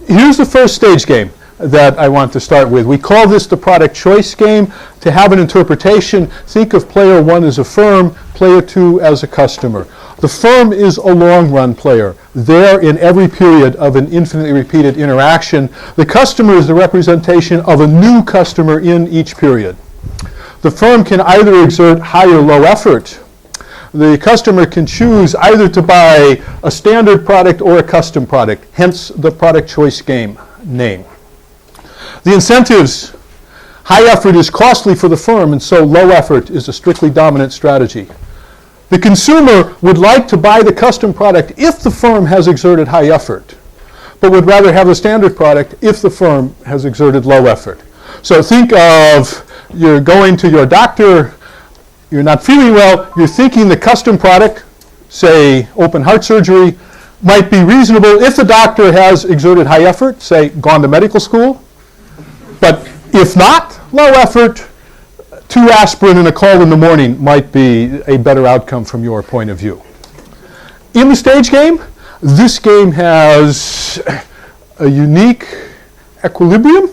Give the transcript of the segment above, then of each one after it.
Here's the first stage game that I want to start with. We call this the product choice game. To have an interpretation, think of player 1 as a firm, player 2 as a customer. The firm is a long-run player, there in every period of an infinitely repeated interaction. The customer is the representation of a new customer in each period. The firm can either exert high or low effort. The customer can choose either to buy a standard product or a custom product, hence the product choice game name. The incentives: high effort is costly for the firm, and so low effort is a strictly dominant strategy. The consumer would like to buy the custom product if the firm has exerted high effort, but would rather have the standard product if the firm has exerted low effort. So think of you're going to your doctor, you're not feeling well, you're thinking the custom product, say open heart surgery, might be reasonable if the doctor has exerted high effort, say gone to medical school. But if not, low effort, 2 aspirin and a call in the morning might be a better outcome from your point of view. In the stage game, this game has a unique equilibrium.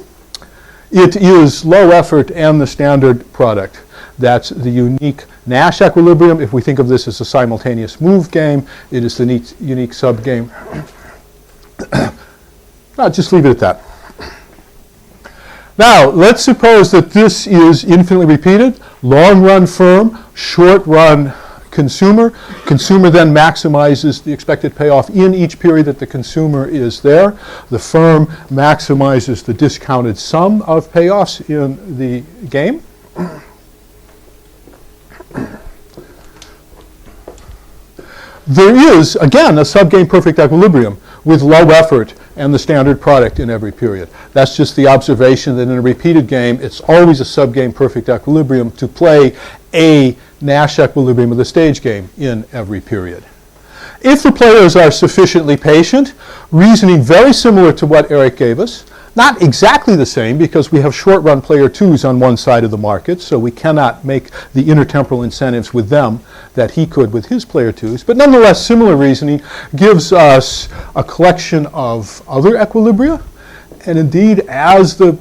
It is low effort and the standard product. That's the unique Nash equilibrium. If we think of this as a simultaneous move game, it is the unique sub-game. I'll just leave it at that. Now, let's suppose that this is infinitely repeated, long-run firm, short-run consumer. Consumer then maximizes the expected payoff in each period that the consumer is there. The firm maximizes the discounted sum of payoffs in the game. There is, again, a sub-game perfect equilibrium with low effort and the standard product in every period. That's just the observation that in a repeated game, it's always a sub-game perfect equilibrium to play a Nash equilibrium of the stage game in every period. If the players are sufficiently patient, reasoning very similar to what Eric gave us, not exactly the same because we have short-run player 2s on one side of the market, so we cannot make the intertemporal incentives with them that he could with his player 2s, but nonetheless similar reasoning gives us a collection of other equilibria, and indeed as the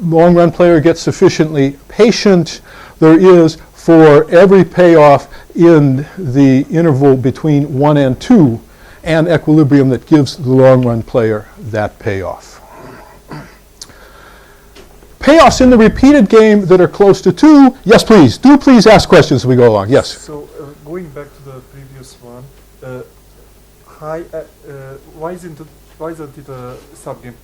long-run player gets sufficiently patient, there is for every payoff in the interval between 1 and 2 an equilibrium that gives the long-run player that payoff. Payoffs in the repeated game that are close to 2, yes please, do please ask questions as we go along, yes. So going back to the previous one, why isn't it a subgame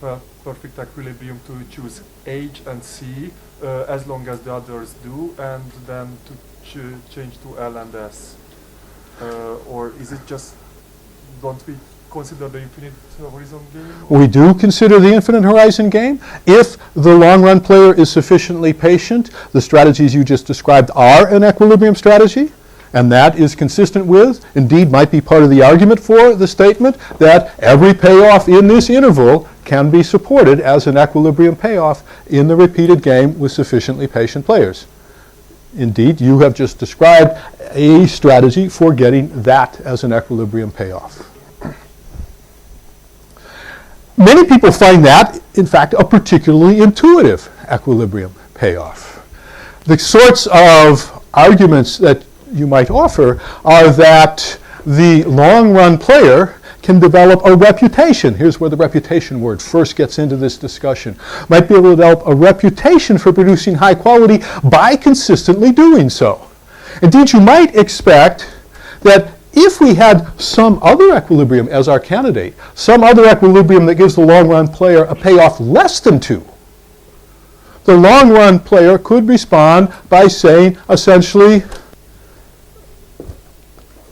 perfect equilibrium to choose H and C as long as the others do, and then to change to L and S? Or is it just, don't we consider the infinite horizon game? We do consider the infinite horizon game. If the long-run player is sufficiently patient, the strategies you just described are an equilibrium strategy, and that is consistent with, indeed might be part of the argument for the statement that every payoff in this interval can be supported as an equilibrium payoff in the repeated game with sufficiently patient players. Indeed, you have just described a strategy for getting that as an equilibrium payoff. Many people find that, in fact, a particularly intuitive equilibrium payoff. The sorts of arguments that you might offer are that the long-run player can develop a reputation. Here's where the reputation word first gets into this discussion. Might be able to develop a reputation for producing high quality by consistently doing so. Indeed, you might expect that if we had some other equilibrium as our candidate, some other equilibrium that gives the long-run player a payoff less than 2, the long-run player could respond by saying, essentially,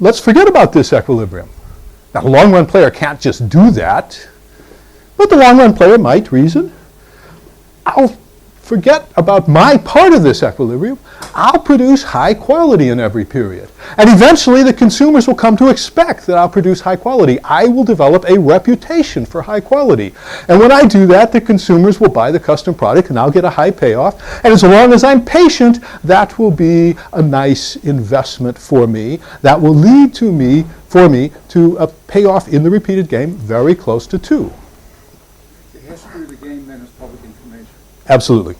let's forget about this equilibrium. Now, the long-run player can't just do that, but the long-run player might reason, I'll forget about my part of this equilibrium. I'll produce high quality in every period. And eventually the consumers will come to expect that I'll produce high quality. I will develop a reputation for high quality. And when I do that, the consumers will buy the custom product and I'll get a high payoff. And as long as I'm patient, that will be a nice investment for me. That will lead to a payoff in the repeated game very close to 2. minus public information. Absolutely.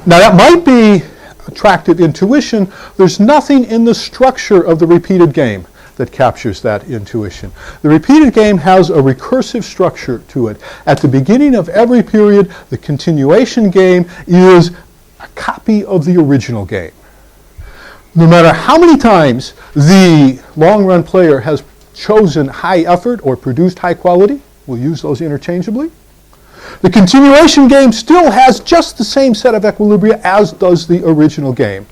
Now that might be attractive intuition. There's nothing in the structure of the repeated game that captures that intuition. The repeated game has a recursive structure to it. At the beginning of every period, the continuation game is a copy of the original game. No matter how many times the long-run player has chosen high effort or produced high quality, we'll use those interchangeably, the continuation game still has just the same set of equilibria as does the original game.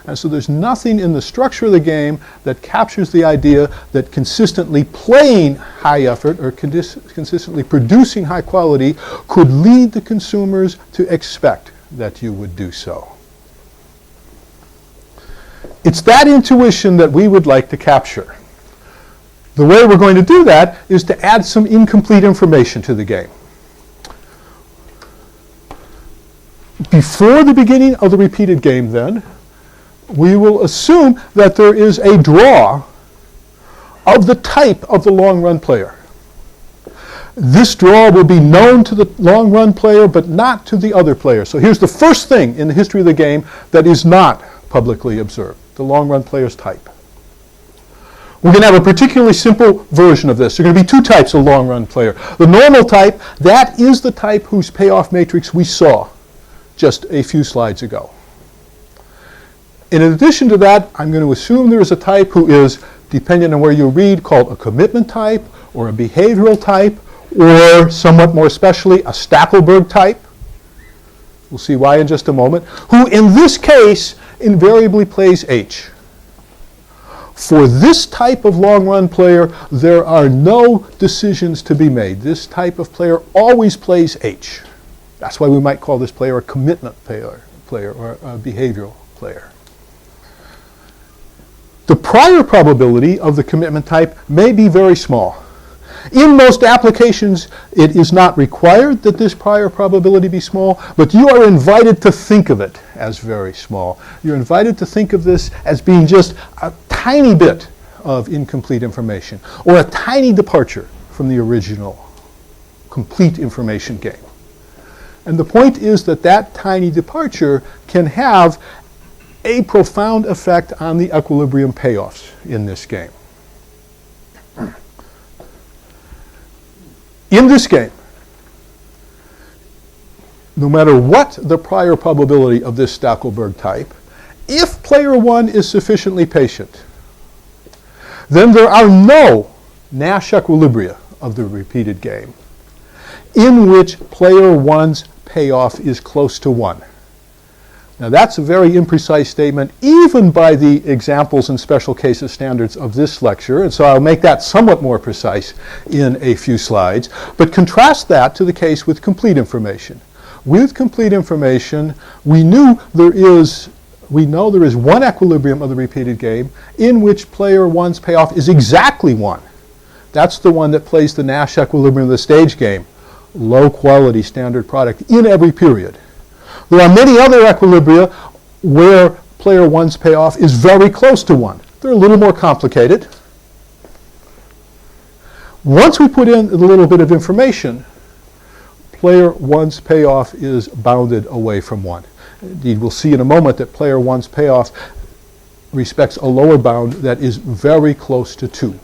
And so there's nothing in the structure of the game that captures the idea that consistently playing high effort or consistently producing high quality could lead the consumers to expect that you would do so. It's that intuition that we would like to capture. The way we're going to do that is to add some incomplete information to the game. Before the beginning of the repeated game, then, we will assume that there is a draw of the type of the long-run player. This draw will be known to the long-run player, but not to the other player. So here's the first thing in the history of the game that is not publicly observed, the long-run player's type. We're going to have a particularly simple version of this. There are going to be two types of long-run player. The normal type, that is the type whose payoff matrix we saw just a few slides ago. In addition to that, I'm going to assume there is a type who is, depending on where you read, called a commitment type or a behavioral type, or somewhat more especially, a Stackelberg type. We'll see why in just a moment, who in this case invariably plays H. For this type of long-run player, there are no decisions to be made. This type of player always plays H. That's why we might call this player a commitment player or a behavioral player. The prior probability of the commitment type may be very small. In most applications, it is not required that this prior probability be small, but you are invited to think of it as very small. You're invited to think of this as being just a tiny bit of incomplete information, or a tiny departure from the original complete information game. And the point is that that tiny departure can have a profound effect on the equilibrium payoffs in this game. In this game, no matter what the prior probability of this Stackelberg type, if player one is sufficiently patient, then there are no Nash equilibria of the repeated game in which player one's payoff is close to 1. Now that's a very imprecise statement, even by the examples and special cases standards of this lecture, and so I'll make that somewhat more precise in a few slides. But contrast that to the case with complete information. With complete information, we know there is one equilibrium of the repeated game in which player one's payoff is exactly 1. That's the one that plays the Nash equilibrium of the stage game. Low quality standard product in every period. There are many other equilibria where player one's payoff is very close to 1. They're a little more complicated. Once we put in a little bit of information, player one's payoff is bounded away from 1. Indeed, we'll see in a moment that player one's payoff respects a lower bound that is very close to 2.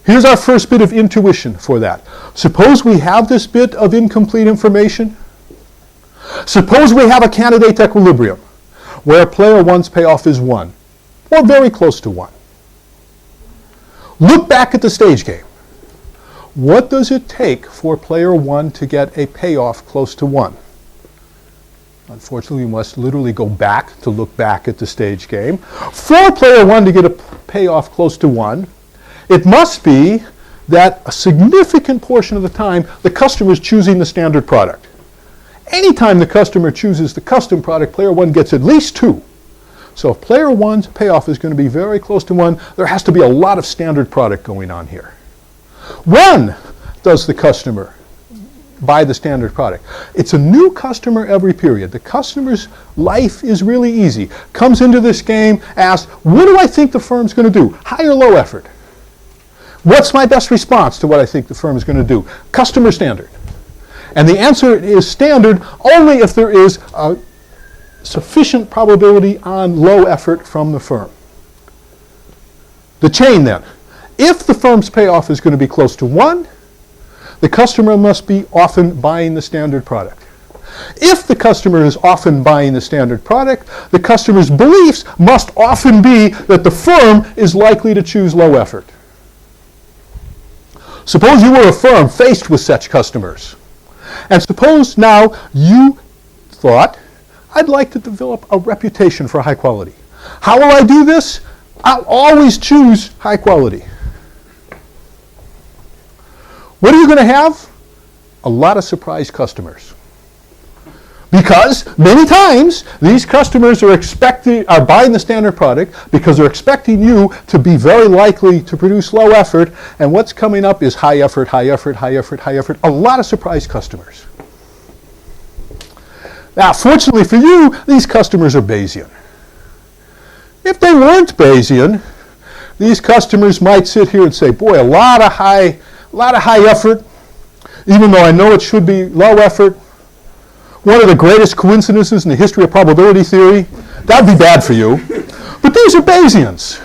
Here's our first bit of intuition for that. Suppose we have this bit of incomplete information. Suppose we have a candidate equilibrium where player one's payoff is 1, or very close to 1. Look back at the stage game. What does it take for player 1 to get a payoff close to 1? Unfortunately, we must literally go back to look back at the stage game. For player 1 to get a payoff close to 1, it must be that a significant portion of the time the customer is choosing the standard product. Anytime the customer chooses the custom product, player 1 gets at least 2. So if player 1's payoff is going to be very close to 1, there has to be a lot of standard product going on here. When does the customer buy the standard product? It's a new customer every period. The customer's life is really easy. Comes into this game, asks, what do I think the firm's going to do? High or low effort? What's my best response to what I think the firm is going to do? Customer standard. And the answer is standard only if there is a sufficient probability on low effort from the firm. The chain then. If the firm's payoff is going to be close to 1, the customer must be often buying the standard product. If the customer is often buying the standard product, the customer's beliefs must often be that the firm is likely to choose low effort. Suppose you were a firm faced with such customers. And suppose now you thought, I'd like to develop a reputation for high quality. How will I do this? I'll always choose high quality. What are you going to have? A lot of surprise customers. Because many times these customers are buying the standard product because they're expecting you to be very likely to produce low effort, and what's coming up is high effort, high effort, high effort, high effort. A lot of surprise customers. Now, fortunately for you, these customers are Bayesian. If they weren't Bayesian, these customers might sit here and say, boy, a lot of high effort, even though I know it should be low effort. One of the greatest coincidences in the history of probability theory. That'd be bad for you. But these are Bayesians.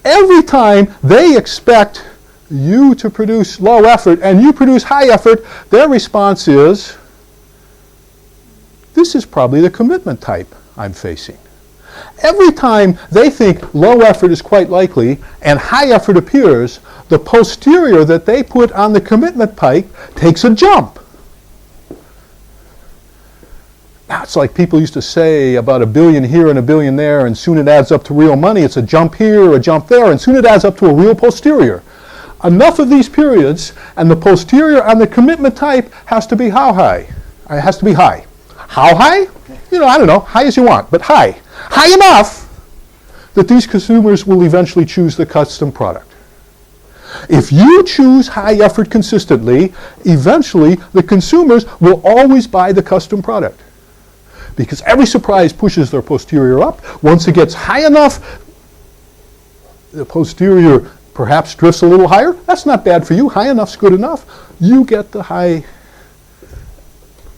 Every time they expect you to produce low effort and you produce high effort, their response is, this is probably the commitment type I'm facing. Every time they think low effort is quite likely and high effort appears, the posterior that they put on the commitment pipe takes a jump. Now, it's like people used to say about a billion here and a billion there, and soon it adds up to real money. It's a jump here or a jump there, and soon it adds up to a real posterior. Enough of these periods, and the posterior on the commitment type has to be how high? It has to be high. How high? I don't know, high as you want, but high. High enough that these consumers will eventually choose the custom product. If you choose high effort consistently, eventually the consumers will always buy the custom product. Because every surprise pushes their posterior up. Once it gets high enough, the posterior perhaps drifts a little higher. That's not bad for you. High enough's good enough. You get the high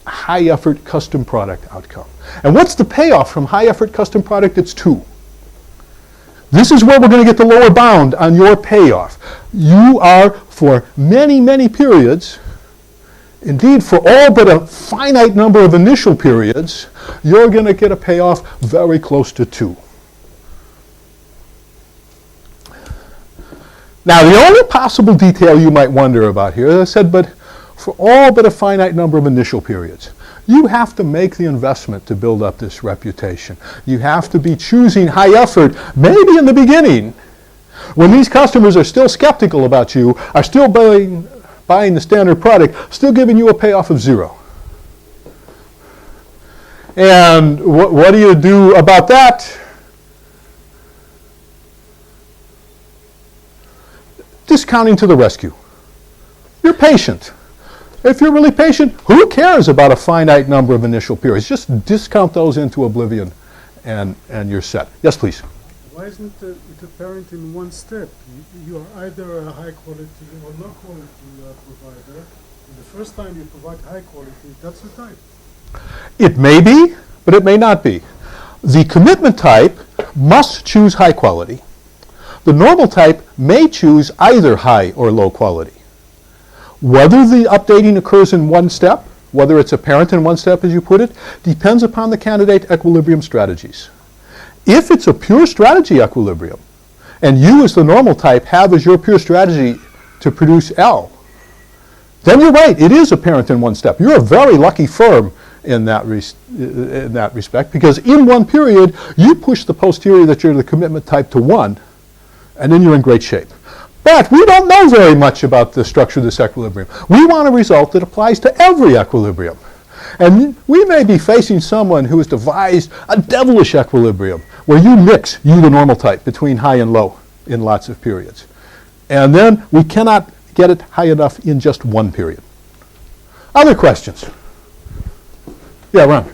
effort custom product outcome. And what's the payoff from high effort custom product? It's 2. This is where we're going to get the lower bound on your payoff. You are, for many, many periods, indeed for all but a finite number of initial periods, you're going to get a payoff very close to 2. Now, the only possible detail you might wonder about here, as I said, but for all but a finite number of initial periods, you have to make the investment to build up this reputation. You have to be choosing high effort, maybe in the beginning, when these customers are still skeptical about you, are still buying the standard product, still giving you a payoff of 0. And what do you do about that? Discounting to the rescue. You're patient. If you're really patient, who cares about a finite number of initial periods? Just discount those into oblivion and you're set. Yes, please. Why isn't it apparent in one step? You are either a high quality or low quality provider. And the first time you provide high quality, that's the type. It may be, but it may not be. The commitment type must choose high quality. The normal type may choose either high or low quality. Whether the updating occurs in one step, whether it's apparent in one step as you put it, depends upon the candidate equilibrium strategies. If it's a pure strategy equilibrium, and you as the normal type have as your pure strategy to produce L, then you're right, it is apparent in one step. You're a very lucky firm in that respect, because in one period, you push the posterior that you're the commitment type to 1, and then you're in great shape. But we don't know very much about the structure of this equilibrium. We want a result that applies to every equilibrium. And we may be facing someone who has devised a devilish equilibrium where you mix, you the normal type, between high and low in lots of periods. And then we cannot get it high enough in just one period. Other questions? Yeah, Ron. Is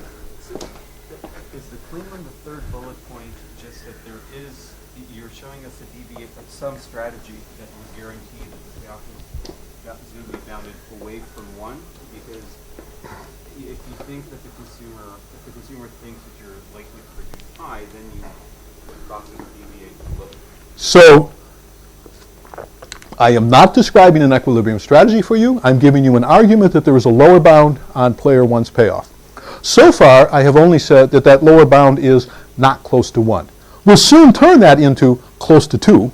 the claim on the third bullet point just that there is, you're showing us a deviate from some strategy that would guarantee that the payoff is going to be bounded away from 1, because if you think that if the consumer thinks that you're likely to produce high, then you possibly deviate low. So I am not describing an equilibrium strategy for you. I'm giving you an argument that there is a lower bound on player 1's payoff. So far, I have only said that that lower bound is not close to 1. We'll soon turn that into close to 2,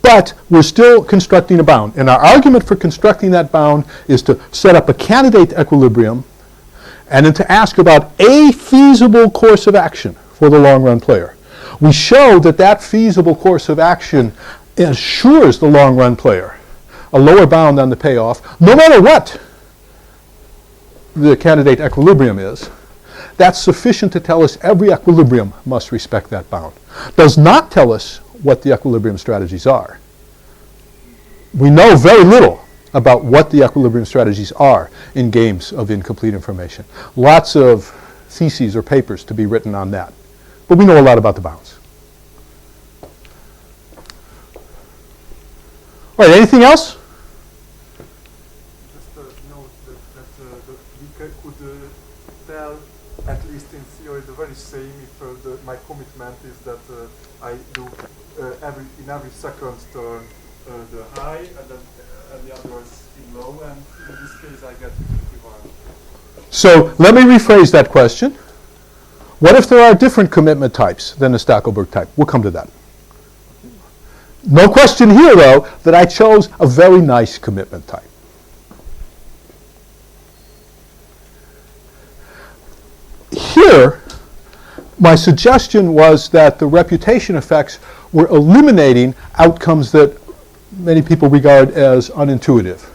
but we're still constructing a bound. And our argument for constructing that bound is to set up a candidate equilibrium and then to ask about a feasible course of action for the long-run player. We show that that feasible course of action assures the long-run player a lower bound on the payoff, no matter what the candidate equilibrium is. That's sufficient to tell us every equilibrium must respect that bound. Does not tell us what the equilibrium strategies are. We know very little about what the equilibrium strategies are in games of incomplete information. Lots of theses or papers to be written on that. But we know a lot about the bounds. All right, anything else? Just note that we could tell, at least in theory, the very same if my commitment is that I do in every second turn the high and the others in low, and in this case I get equivalent. So let me rephrase that question. What if there are different commitment types than the Stackelberg type? We'll come to that. No question here, though, that I chose a very nice commitment type. Here, my suggestion was that the reputation effects were eliminating outcomes that many people regard as unintuitive.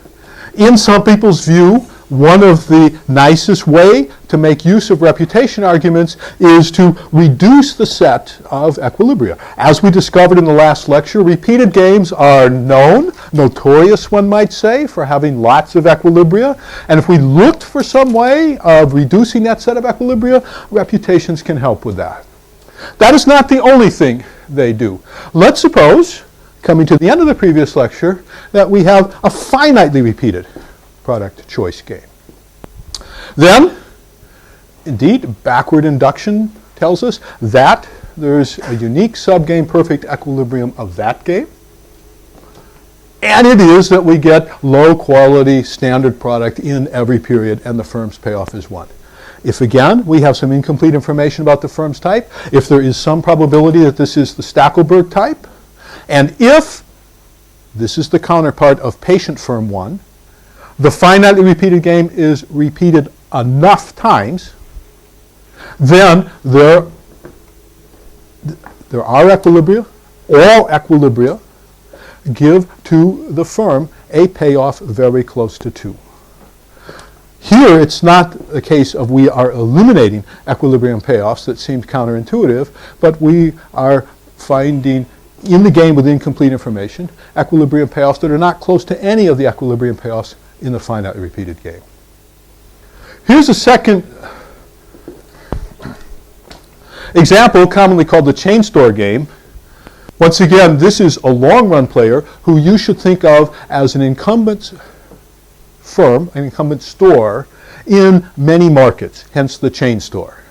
In some people's view, one of the nicest way to make use of reputation arguments is to reduce the set of equilibria. As we discovered in the last lecture, repeated games are known, notorious one might say, for having lots of equilibria. And if we looked for some way of reducing that set of equilibria, reputations can help with that. That is not the only thing they do. Let's suppose, coming to the end of the previous lecture, that we have a finitely repeated product choice game. Then, indeed, backward induction tells us that there's a unique subgame perfect equilibrium of that game. And it is that we get low quality standard product in every period and the firm's payoff is 1. If again, we have some incomplete information about the firm's type, if there is some probability that this is the Stackelberg type, and if this is the counterpart of patient firm 1, the finitely repeated game is repeated enough times, then there are equilibria. All equilibria give to the firm a payoff very close to 2. Here, it's not a case of we are eliminating equilibrium payoffs that seemed counterintuitive, but we are finding in the game with incomplete information equilibrium payoffs that are not close to any of the equilibrium payoffs in the finitely repeated game. Here's a second example, commonly called the chain store game. Once again, this is a long-run player who you should think of as an incumbent firm, an incumbent store in many markets, hence the chain store.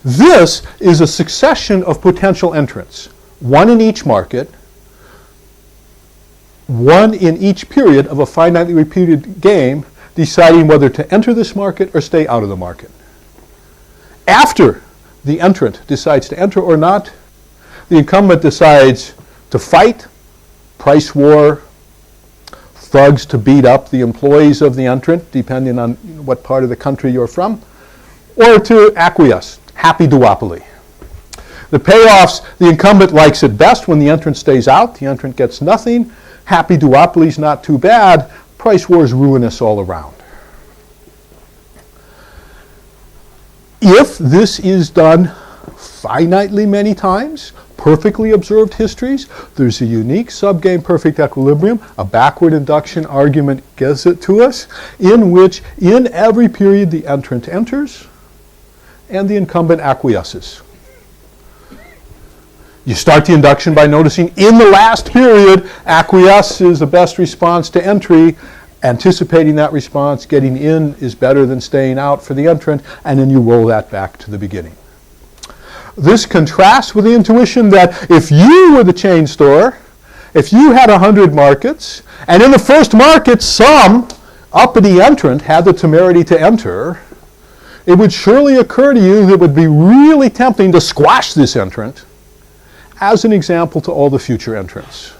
This is a succession of potential entrants, one in each market, one in each period of a finitely repeated game, deciding whether to enter this market or stay out of the market. After the entrant decides to enter or not, the incumbent decides to fight, price war, thugs to beat up the employees of the entrant, depending on what part of the country you're from, or to acquiesce, happy duopoly. The payoffs, the incumbent likes it best when the entrant stays out, the entrant gets nothing. Happy duopoly's not too bad. Price war is ruinous all around. If this is done finitely many times, perfectly observed histories, there's a unique subgame perfect equilibrium, a backward induction argument gives it to us, in which in every period the entrant enters and the incumbent acquiesces. You start the induction by noticing in the last period, acquiesce is the best response to entry. Anticipating that response, getting in is better than staying out for the entrant, and then you roll that back to the beginning. This contrasts with the intuition that if you were the chain store, if you had 100 markets, and in the first market some uppity entrant had the temerity to enter, it would surely occur to you that it would be really tempting to squash this entrant as an example to all the future entrants.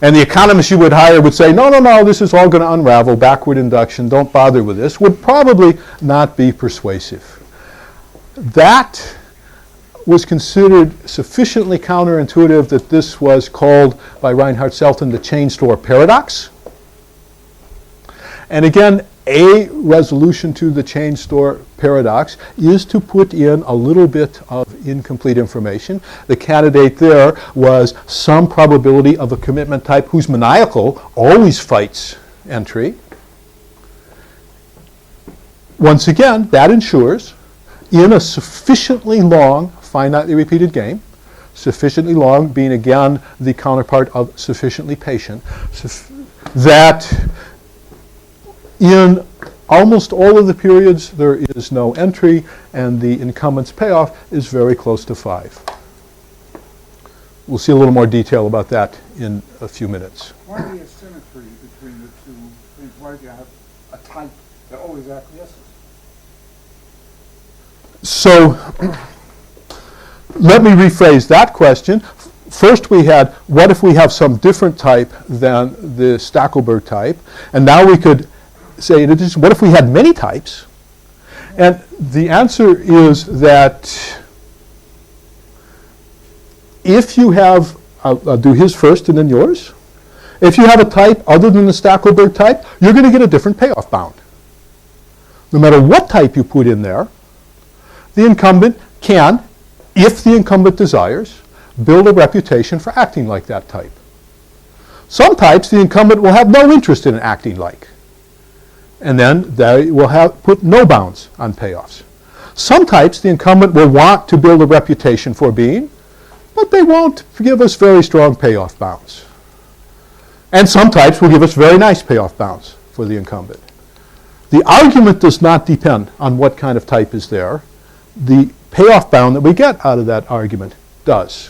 And the economists you would hire would say, no, this is all going to unravel, backward induction, don't bother with this, would probably not be persuasive. That was considered sufficiently counterintuitive that this was called by Reinhard Selten the chain store paradox. And again, a resolution to the chain store paradox is to put in a little bit of incomplete information. The candidate there was some probability of a commitment type whose maniacal always fights entry. Once again, that ensures in a sufficiently long, finitely repeated game, sufficiently long being again the counterpart of sufficiently patient, that in almost all of the periods there is no entry and the incumbent's payoff is very close to 5. We'll see a little more detail about that in a few minutes. Why the asymmetry between the two things? Why do you have a type that always acquiesces? So let me rephrase that question. First we had, what if we have some different type than the Stackelberg type? And now we could say, in addition, what if we had many types? And the answer is that if you have, I'll do his first and then yours. If you have a type other than the Stackelberg type, you're going to get a different payoff bound. No matter what type you put in there, the incumbent can, if the incumbent desires, build a reputation for acting like that type. Some types the incumbent will have no interest in acting like. And then they will put no bounds on payoffs. Some types the incumbent will want to build a reputation for being, but they won't give us very strong payoff bounds. And some types will give us very nice payoff bounds for the incumbent. The argument does not depend on what kind of type is there. The payoff bound that we get out of that argument does.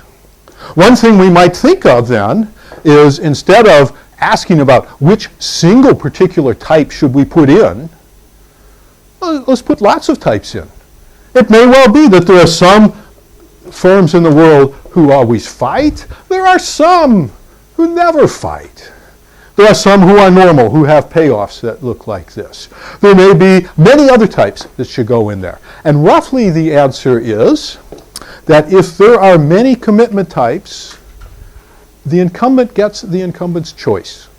One thing we might think of then is, instead of asking about which single particular type should we put in, let's put lots of types in. It may well be that there are some firms in the world who always fight. There are some who never fight. There are some who are normal, who have payoffs that look like this. There may be many other types that should go in there. And roughly the answer is that if there are many commitment types, the incumbent gets the incumbent's choice.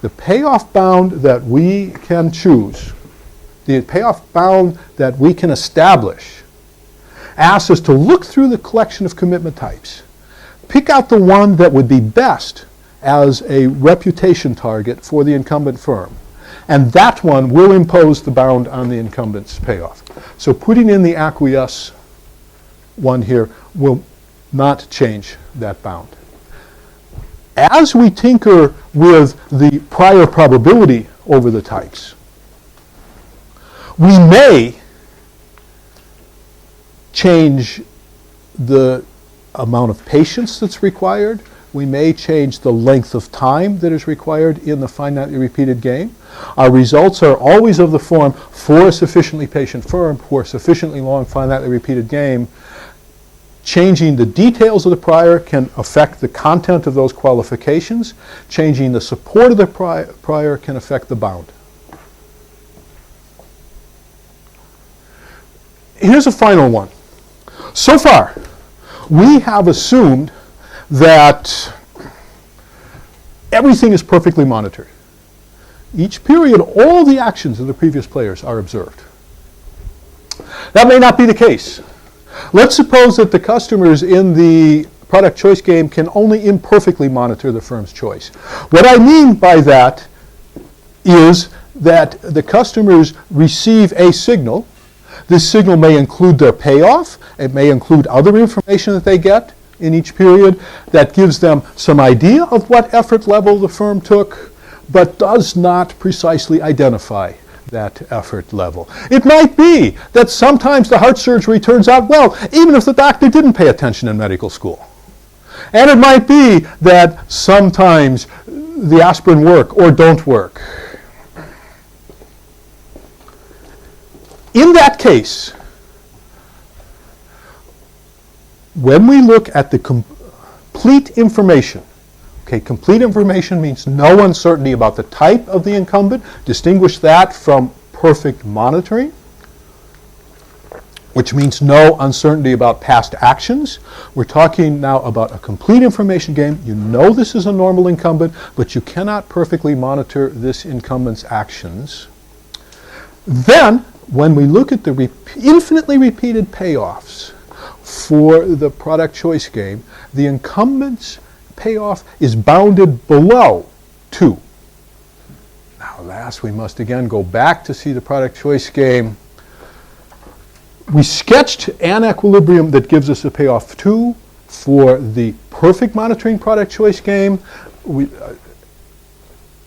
The payoff bound that we can choose, the payoff bound that we can establish, asks us to look through the collection of commitment types, pick out the one that would be best as a reputation target for the incumbent firm, and that one will impose the bound on the incumbent's payoff. So putting in the acquiesce one here will not change that bound. As we tinker with the prior probability over the types, we may change the amount of patience that's required. We may change the length of time that is required in the finitely repeated game. Our results are always of the form, for a sufficiently patient firm, for a sufficiently long finitely repeated game. Changing the details of the prior can affect the content of those qualifications. Changing the support of the prior can affect the bound. Here's a final one. So far, we have assumed that everything is perfectly monitored. Each period, all the actions of the previous players are observed. That may not be the case. Let's suppose that the customers in the product choice game can only imperfectly monitor the firm's choice. What I mean by that is that the customers receive a signal. This signal may include their payoff. It may include other information that they get in each period. That gives them some idea of what effort level the firm took, but does not precisely identify that effort level. It might be that sometimes the heart surgery turns out well, even if the doctor didn't pay attention in medical school. And it might be that sometimes the aspirin work or don't work. In that case, when we look at the complete information, okay, complete information means no uncertainty about the type of the incumbent. Distinguish that from perfect monitoring, which means no uncertainty about past actions. We're talking now about a complete information game. You know this is a normal incumbent, but you cannot perfectly monitor this incumbent's actions. Then, when we look at the infinitely repeated payoffs for the product choice game, the incumbent's payoff is bounded below 2. Now, last, we must again go back to see the product choice game. We sketched an equilibrium that gives us a payoff 2 for the perfect monitoring product choice game. We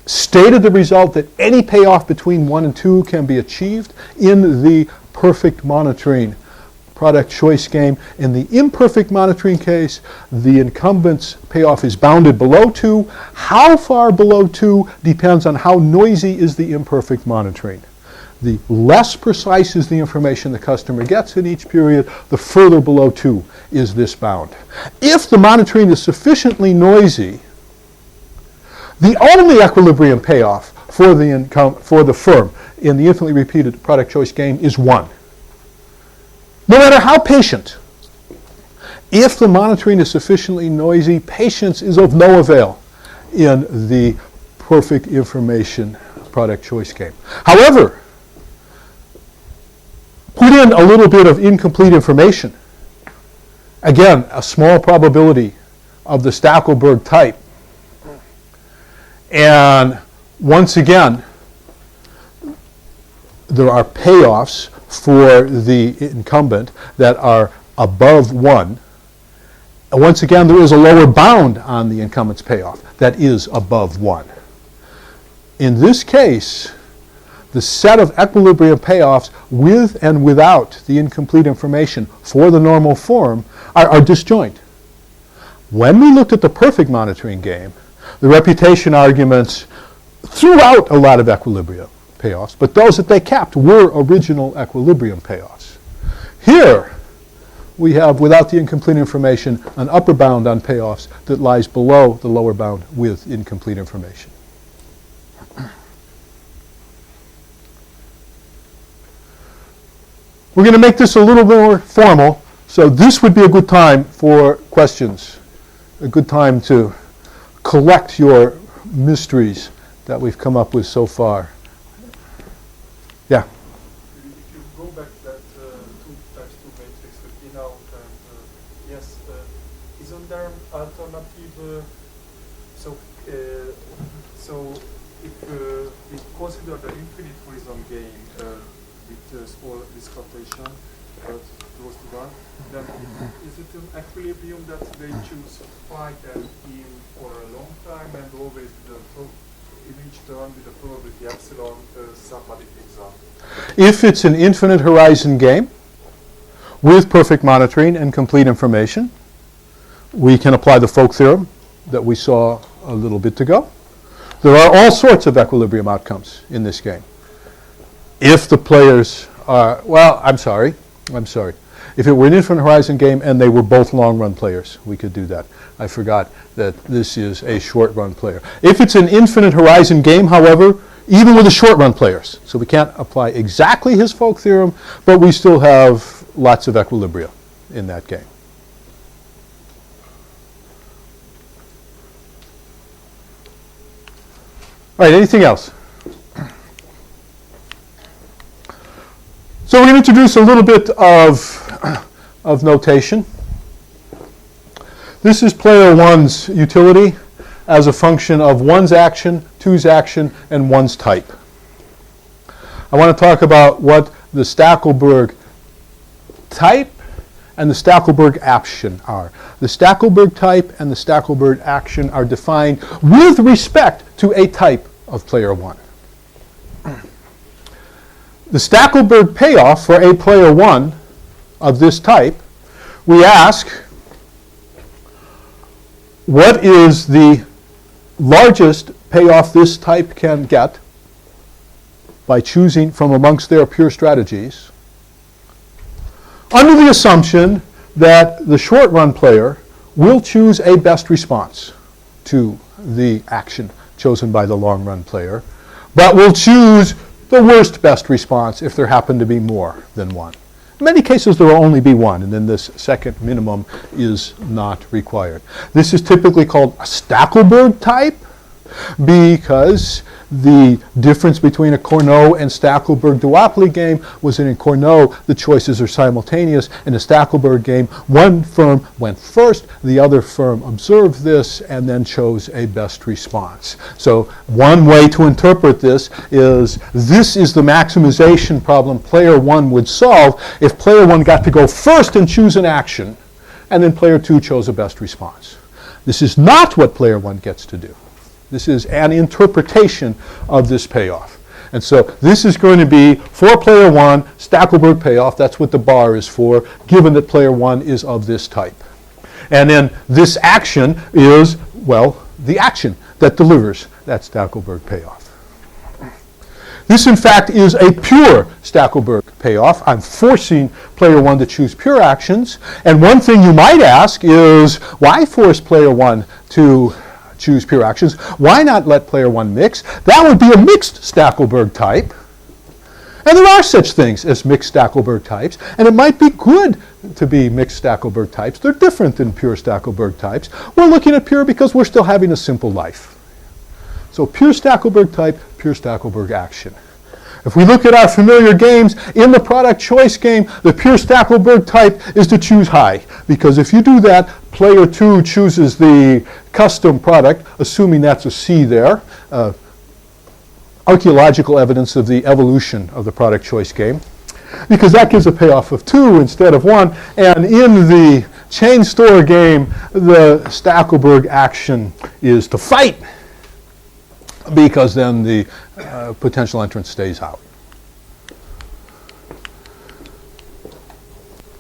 stated the result that any payoff between 1 and 2 can be achieved in the perfect monitoring product choice game. In the imperfect monitoring case, the incumbent's payoff is bounded below 2. How far below 2 depends on how noisy is the imperfect monitoring. The less precise is the information the customer gets in each period, the further below 2 is this bound. If the monitoring is sufficiently noisy, the only equilibrium payoff for the firm in the infinitely repeated product choice game is 1. No matter how patient, if the monitoring is sufficiently noisy, patience is of no avail in the perfect information product choice game. However, put in a little bit of incomplete information. Again, a small probability of the Stackelberg type. And once again, there are payoffs for the incumbent that are above 1. And once again, there is a lower bound on the incumbent's payoff that is above 1. In this case, the set of equilibrium payoffs with and without the incomplete information for the normal form are disjoint. When we looked at the perfect monitoring game, the reputation arguments threw out a lot of equilibrium payoffs, but those that they kept were original equilibrium payoffs. Here, we have, without the incomplete information, an upper bound on payoffs that lies below the lower bound with incomplete information. We're going to make this a little more formal, so this would be a good time for questions, a good time to collect your mysteries that we've come up with so far. Yeah? If you go back to that 2x2 matrix with in out and yes, isn't there an alternative? So if we consider the infinite horizon game with small dislocation close to 1, then is it an equilibrium that they choose fight and in for a long time and always in each turn with the probability epsilon somebody picks up? If it's an infinite horizon game with perfect monitoring and complete information, we can apply the Folk theorem that we saw a little bit ago. There are all sorts of equilibrium outcomes in this game. If the players are, I'm sorry. If it were an infinite horizon game and they were both long run players, we could do that. I forgot that this is a short run player. If it's an infinite horizon game, however, even with the short run players, so we can't apply exactly his Folk theorem, but we still have lots of equilibria in that game. All right, anything else? So we're going to introduce a little bit of notation. This is player 1's utility as a function of 1's action, 2's action, and 1's type. I want to talk about what the Stackelberg type and the Stackelberg action are. The Stackelberg type and the Stackelberg action are defined with respect to a type of player 1. The Stackelberg payoff for a player 1 of this type, we ask, what is the largest payoff this type can get by choosing from amongst their pure strategies, under the assumption that the short run player will choose a best response to the action chosen by the long run player, but will choose the worst best response if there happen to be more than one. In many cases, there will only be one, and then this second minimum is not required. This is typically called a Stackelberg type because the difference between a Cournot and Stackelberg duopoly game was that in Cournot, the choices are simultaneous. In a Stackelberg game, one firm went first, the other firm observed this, and then chose a best response. So one way to interpret this is the maximization problem player 1 would solve if player 1 got to go first and choose an action, and then player 2 chose a best response. This is not what player 1 gets to do. This is an interpretation of this payoff. And so this is going to be, for player 1, Stackelberg payoff. That's what the bar is for, given that player 1 is of this type. And then this action is, well, the action that delivers that Stackelberg payoff. This, in fact, is a pure Stackelberg payoff. I'm forcing player 1 to choose pure actions. And one thing you might ask is, why force player 1 to choose pure actions? Why not let player 1 mix? That would be a mixed Stackelberg type. And there are such things as mixed Stackelberg types, and it might be good to be mixed Stackelberg types. They're different than pure Stackelberg types. We're looking at pure because we're still having a simple life. So pure Stackelberg type, pure Stackelberg action. If we look at our familiar games, in the product choice game, the pure Stackelberg type is to choose high. Because if you do that, player 2 chooses the custom product, assuming that's a C there. Archaeological evidence of the evolution of the product choice game. Because that gives a payoff of 2 instead of 1. And in the chain store game, the Stackelberg action is to fight, because then the potential entrance stays out.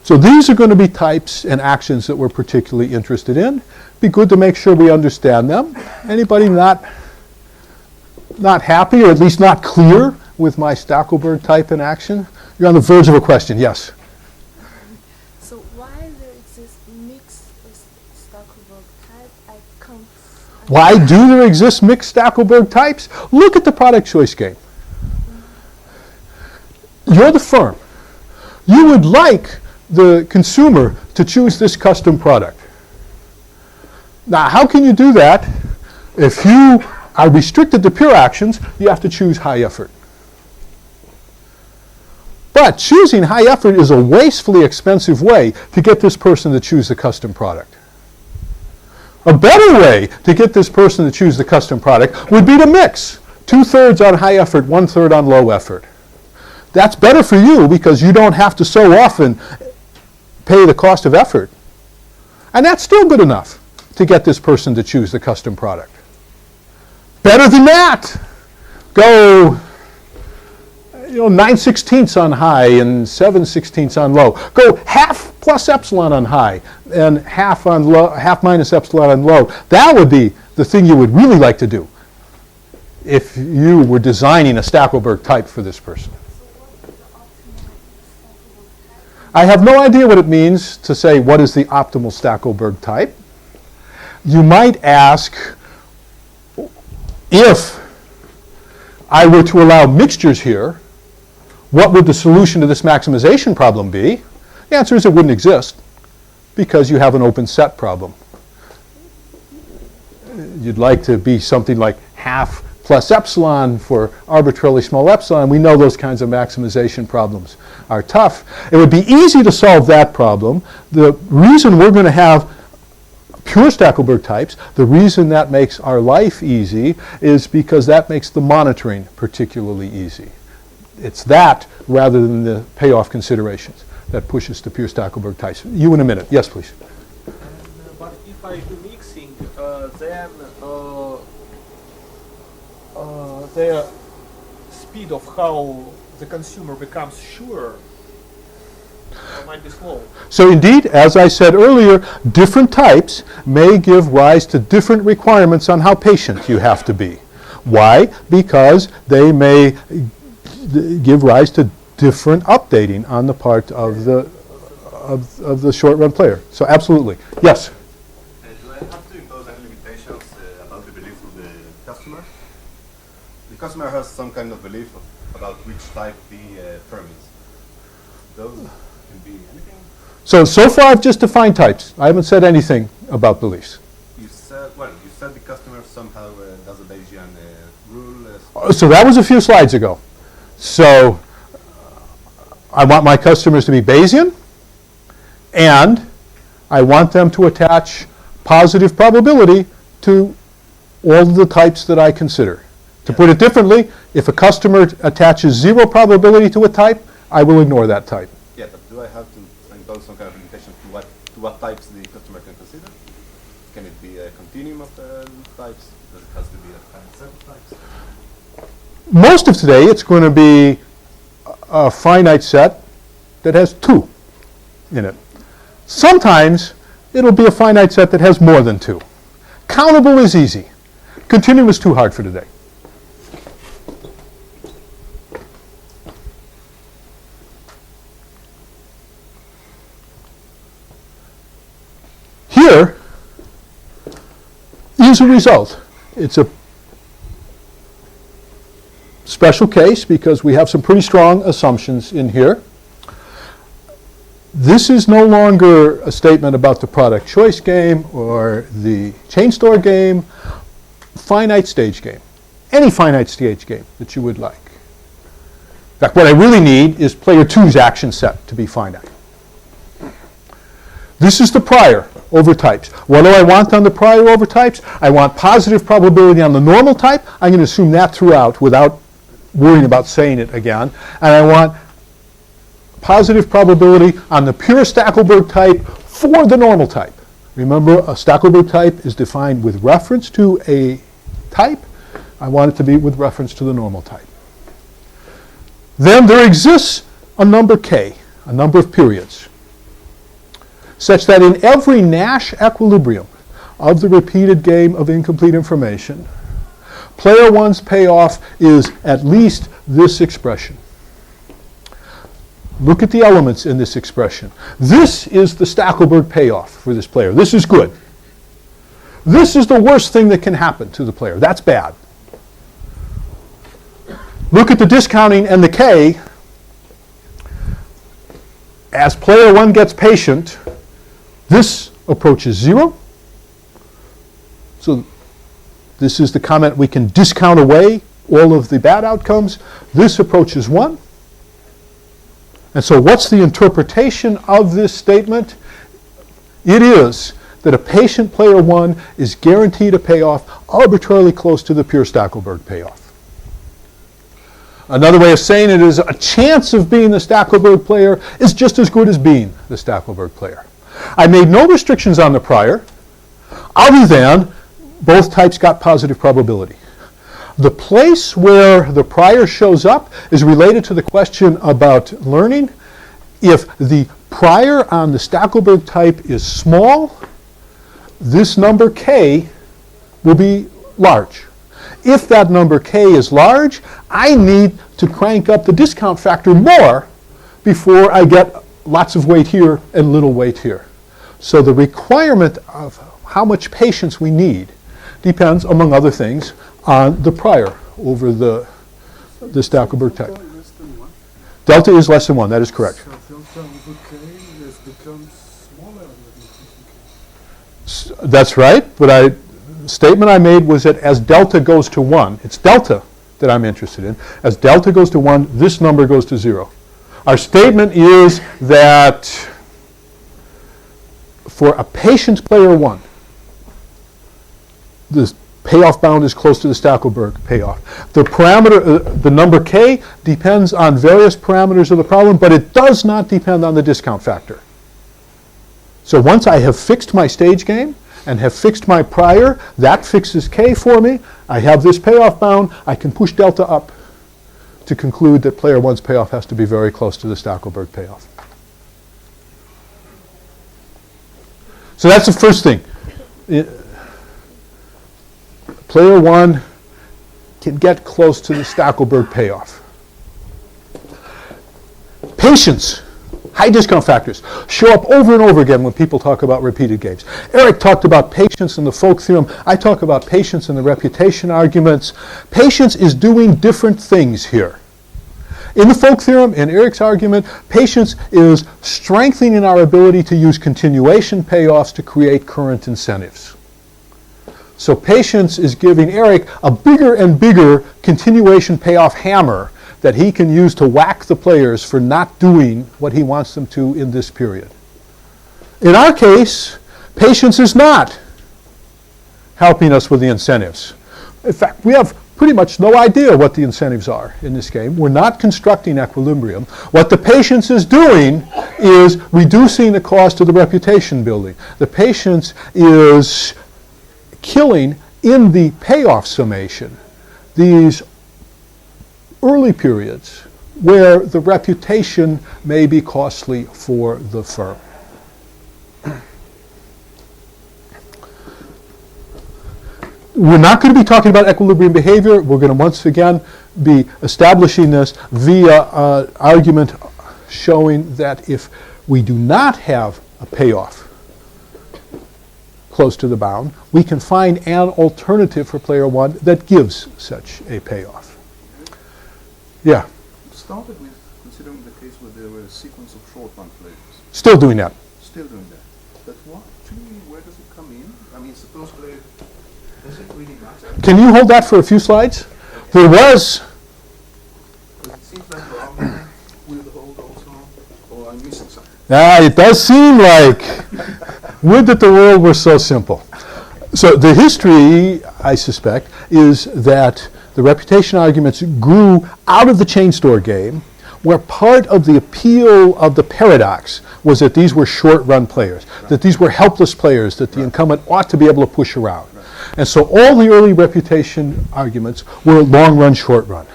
So these are going to be types and actions that we're particularly interested in. Be good to make sure we understand them. Anybody not happy, or at least not clear with my Stackelberg type and action? You're on the verge of a question. Yes? So why there exists mixed Stackelberg type? I can't. Why do there exist mixed Stackelberg types? Look at the product choice game. You're the firm. You would like the consumer to choose this custom product. Now, how can you do that? If you are restricted to pure actions, you have to choose high effort. But choosing high effort is a wastefully expensive way to get this person to choose the custom product. A better way to get this person to choose the custom product would be to mix 2/3 on high effort, 1/3 on low effort. That's better for you because you don't have to so often pay the cost of effort. And that's still good enough to get this person to choose the custom product. Better than that, go 9/16 on high and 7/16 on low. Go half plus epsilon on high and half on low, half minus epsilon on low. That would be the thing you would really like to do if you were designing a Stackelberg type for this person. I have no idea what it means to say what is the optimal Stackelberg type. You might ask, if I were to allow mixtures here, what would the solution to this maximization problem be? The answer is it wouldn't exist because you have an open set problem. You'd like to be something like half plus epsilon for arbitrarily small epsilon. We know those kinds of maximization problems are tough. It would be easy to solve that problem. The reason we're going to have pure Stackelberg types, the reason that makes our life easy is because that makes the monitoring particularly easy. It's that rather than the payoff considerations that pushes to pure Stackelberg types. You in a minute. Yes, please. But if I do mixing, then the speed of how the consumer becomes sure might be slow. So indeed, as I said earlier, different types may give rise to different requirements on how patient you have to be. Why? Because they may give rise to different updating on the part of the short run player. So absolutely. Yes? Do I have to impose any limitations about the belief of the customer? The customer has some kind of belief about which type the firm is. Those can be anything. So far I've just defined types. I haven't said anything about beliefs. You said the customer somehow does a Bayesian rule. So that was a few slides ago. So I want my customers to be Bayesian, and I want them to attach positive probability to all of the types that I consider. To put it differently, if a customer attaches 0 probability to a type, I will ignore that type. Yeah, but do I have to impose some kind of limitation to what types the customer can consider? Can it be a continuum of types? Does it has to be a finite set of types? Most of today, it's going to be a finite set that has 2 in it. Sometimes it'll be a finite set that has more than 2. Countable is easy. Continuum is too hard for today. Here is a result. It's a special case because we have some pretty strong assumptions in here. This is no longer a statement about the product choice game or the chain store game, finite stage game. Any finite stage game that you would like. In fact, what I really need is player 2's action set to be finite. This is the prior over types. What do I want on the prior over types? I want positive probability on the normal type. I'm going to assume that throughout without worrying about saying it again. And I want positive probability on the pure Stackelberg type for the normal type. Remember, a Stackelberg type is defined with reference to a type. I want it to be with reference to the normal type. Then there exists a number k, a number of periods, such that in every Nash equilibrium of the repeated game of incomplete information, player 1's payoff is at least this expression. Look at the elements in this expression. This is the Stackelberg payoff for this player. This is good. This is the worst thing that can happen to the player. That's bad. Look at the discounting and the K. As player 1 gets patient, this approaches 0. So this is the comment we can discount away all of the bad outcomes. This approaches 1. And so what's the interpretation of this statement? It is that a patient player 1 is guaranteed a payoff arbitrarily close to the pure Stackelberg payoff. Another way of saying it is a chance of being the Stackelberg player is just as good as being the Stackelberg player. I made no restrictions on the prior, other than both types got positive probability. The place where the prior shows up is related to the question about learning. If the prior on the Stackelberg type is small, this number k will be large. If that number k is large, I need to crank up the discount factor more before I get lots of weight here and little weight here. So the requirement of how much patience we need depends, among other things, on the prior over the Stackelberg type. Less than 1. Delta is less than 1, that is correct. So delta over k has become smaller than That's right, but the statement I made was that as delta goes to 1, it's delta that I'm interested in. As delta goes to 1, this number goes to 0. Our statement is that for a patient player 1, the payoff bound is close to the Stackelberg payoff. The parameter, the number k, depends on various parameters of the problem, but it does not depend on the discount factor. So once I have fixed my stage game and have fixed my prior, that fixes k for me. I have this payoff bound. I can push delta up to conclude that player one's payoff has to be very close to the Stackelberg payoff. So that's the first thing. Player one can get close to the Stackelberg payoff. Patience, high discount factors, show up over and over again when people talk about repeated games. Eric talked about patience in the folk theorem. I talk about patience in the reputation arguments. Patience is doing different things here. In the folk theorem, in Eric's argument, patience is strengthening our ability to use continuation payoffs to create current incentives. So patience is giving Eric a bigger and bigger continuation payoff hammer that he can use to whack the players for not doing what he wants them to in this period. In our case, patience is not helping us with the incentives. In fact, we have pretty much no idea what the incentives are in this game. We're not constructing equilibrium. What the patience is doing is reducing the cost of the reputation building. The patience is killing in the payoff summation these early periods where the reputation may be costly for the firm. We're not going to be talking about equilibrium behavior. We're going to once again be establishing this via argument showing that if we do not have a payoff close to the bound, we can find an alternative for player one that gives such a payoff. Yeah? Started with considering the case where there were a sequence of short run players. Still doing that. Still doing that. But what, to me, where does it come in? I mean, supposedly, does it really matter? Can you hold that for a few slides? There was... Because it seems like Brown will hold also, or I'm missing something. It does seem like, would that the world were so simple. So the history, I suspect, is that the reputation arguments grew out of the chain store game, where part of the appeal of the paradox was that these were short-run players, that these were helpless players that the incumbent ought to be able to push around. And so all the early reputation arguments were long-run, short-run.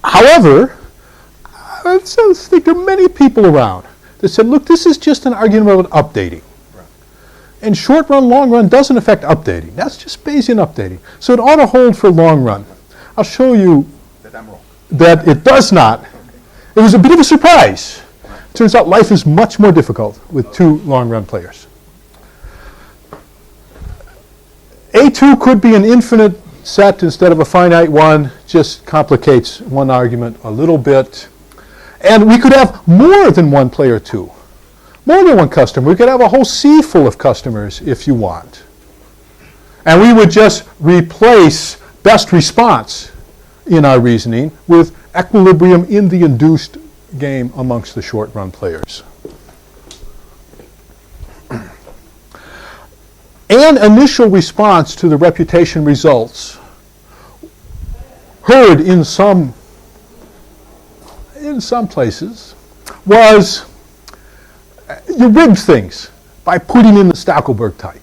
However, I think there are many people around that said, look, this is just an argument about updating. And short run, long run doesn't affect updating. That's just Bayesian updating. So it ought to hold for long run. I'll show you That I'm wrong. that it does not. It was a bit of a surprise. Turns out life is much more difficult with two long run players. A2 could be an infinite set instead of a finite one, just complicates one argument a little bit. And we could have more than one player two. More than one customer. We could have a whole sea full of customers if you want. And we would just replace best response in our reasoning with equilibrium in the induced game amongst the short run players. An initial response to the reputation results heard in some places was you rigged things by putting in the Stackelberg type.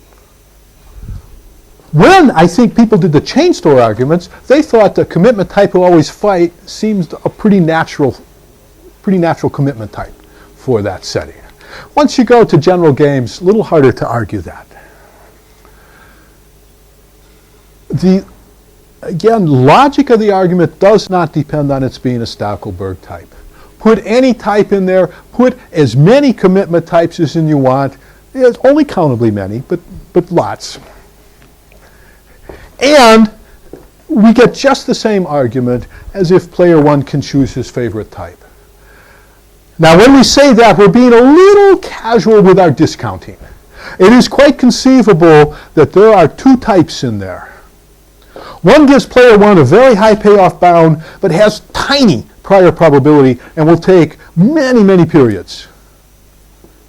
When I think people did the chain store arguments, they thought the commitment type who always fight seems a pretty natural commitment type for that setting. Once you go to general games, a little harder to argue that. The logic of the argument does not depend on its being a Stackelberg type. Put any type in there, put as many commitment types as you want. It's only countably many, but lots. And we get just the same argument as if player one can choose his favorite type. Now, when we say that, we're being a little casual with our discounting. It is quite conceivable that there are two types in there. One gives player one a very high payoff bound, but has tiny prior probability and will take many, many periods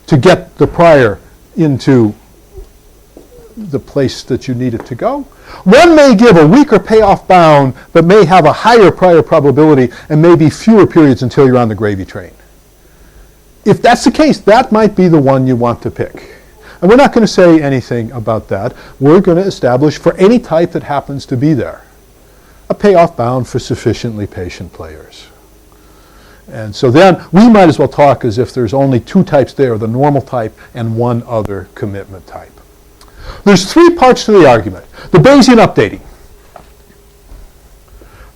to get the prior into the place that you need it to go. One may give a weaker payoff bound, but may have a higher prior probability and may be fewer periods until you're on the gravy train. If that's the case, that might be the one you want to pick. And we're not going to say anything about that. We're going to establish for any type that happens to be there a payoff bound for sufficiently patient players. And so then we might as well talk as if there's only two types there, the normal type and one other commitment type. There's three parts to the argument. The Bayesian updating.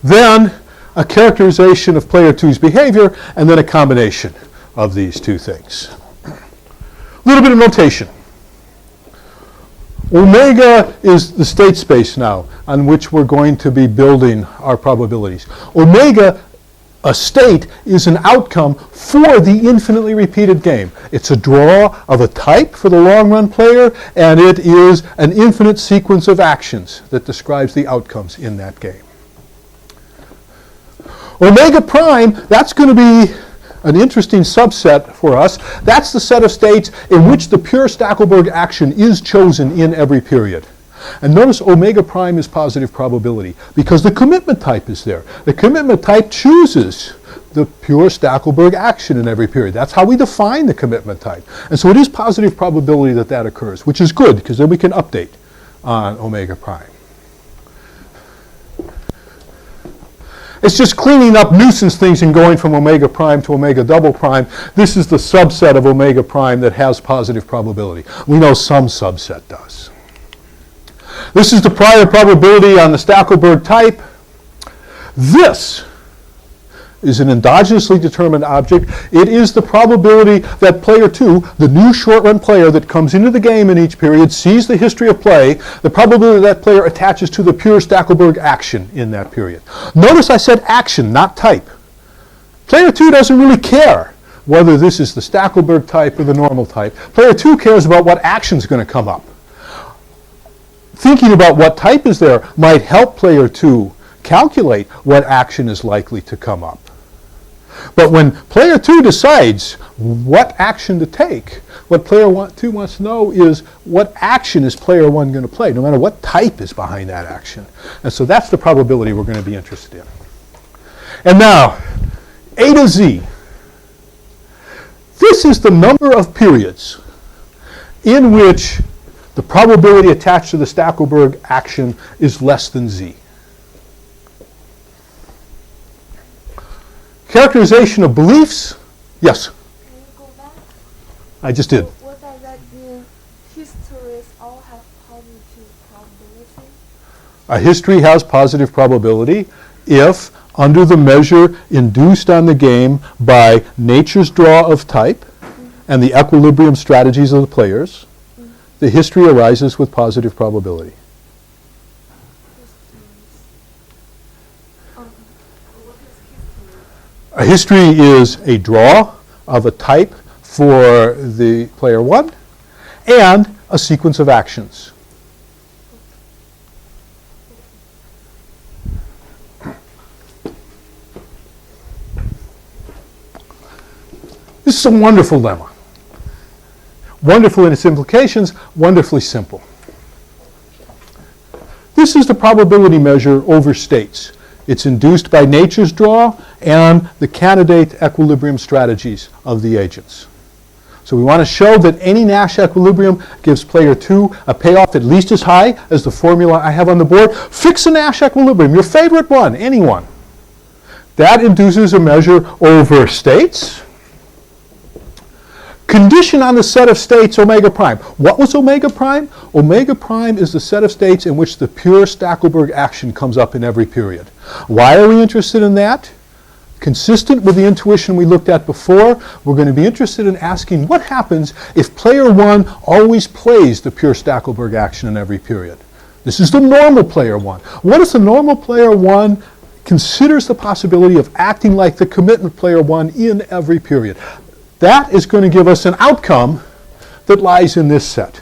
Then a characterization of player two's behavior, and then a combination of these two things. A little bit of notation. Omega is the state space now on which we're going to be building our probabilities. Omega, a state, is an outcome for the infinitely repeated game. It's a draw of a type for the long-run player, and it is an infinite sequence of actions that describes the outcomes in that game. Omega prime, that's going to be an interesting subset for us. That's the set of states in which the pure Stackelberg action is chosen in every period. And notice omega prime is positive probability because the commitment type is there. The commitment type chooses the pure Stackelberg action in every period. That's how we define the commitment type. And so it is positive probability that that occurs, which is good because then we can update on omega prime. It's just cleaning up nuisance things and going from omega prime to omega double prime. This is the subset of omega prime that has positive probability. We know some subset does. This is the prior probability on the Stackelberg type. This is an endogenously determined object. It is the probability that player two, the new short-run player that comes into the game in each period, sees the history of play, the probability that player attaches to the pure Stackelberg action in that period. Notice I said action, not type. Player two doesn't really care whether this is the Stackelberg type or the normal type. Player two cares about what action is going to come up. Thinking about what type is there might help player two calculate what action is likely to come up. But when player two decides what action to take, what player two wants to know is what action is player one going to play, no matter what type is behind that action. And so that's the probability we're going to be interested in. And now, A to Z. This is the number of periods in which the probability attached to the Stackelberg action is less than Z. Characterization of beliefs. Yes? Can you go back? I just did. So what does that mean? Histories all have positive probability? A history has positive probability if, under the measure induced on the game by nature's draw of type and the equilibrium strategies of the players, the history arises with positive probability. A history is a draw of a type for the player one and a sequence of actions. This is a wonderful lemma. Wonderful in its implications, wonderfully simple. This is the probability measure over states. It's induced by nature's draw and the candidate equilibrium strategies of the agents. So we want to show that any Nash equilibrium gives player two a payoff at least as high as the formula I have on the board. Fix a Nash equilibrium, your favorite one, any one. That induces a measure over states. Condition on the set of states omega prime. What was omega prime? Omega prime is the set of states in which the pure Stackelberg action comes up in every period. Why are we interested in that? Consistent with the intuition we looked at before, we're going to be interested in asking what happens if player one always plays the pure Stackelberg action in every period. This is the normal player one. What if the normal player one considers the possibility of acting like the commitment player one in every period? That is going to give us an outcome that lies in this set.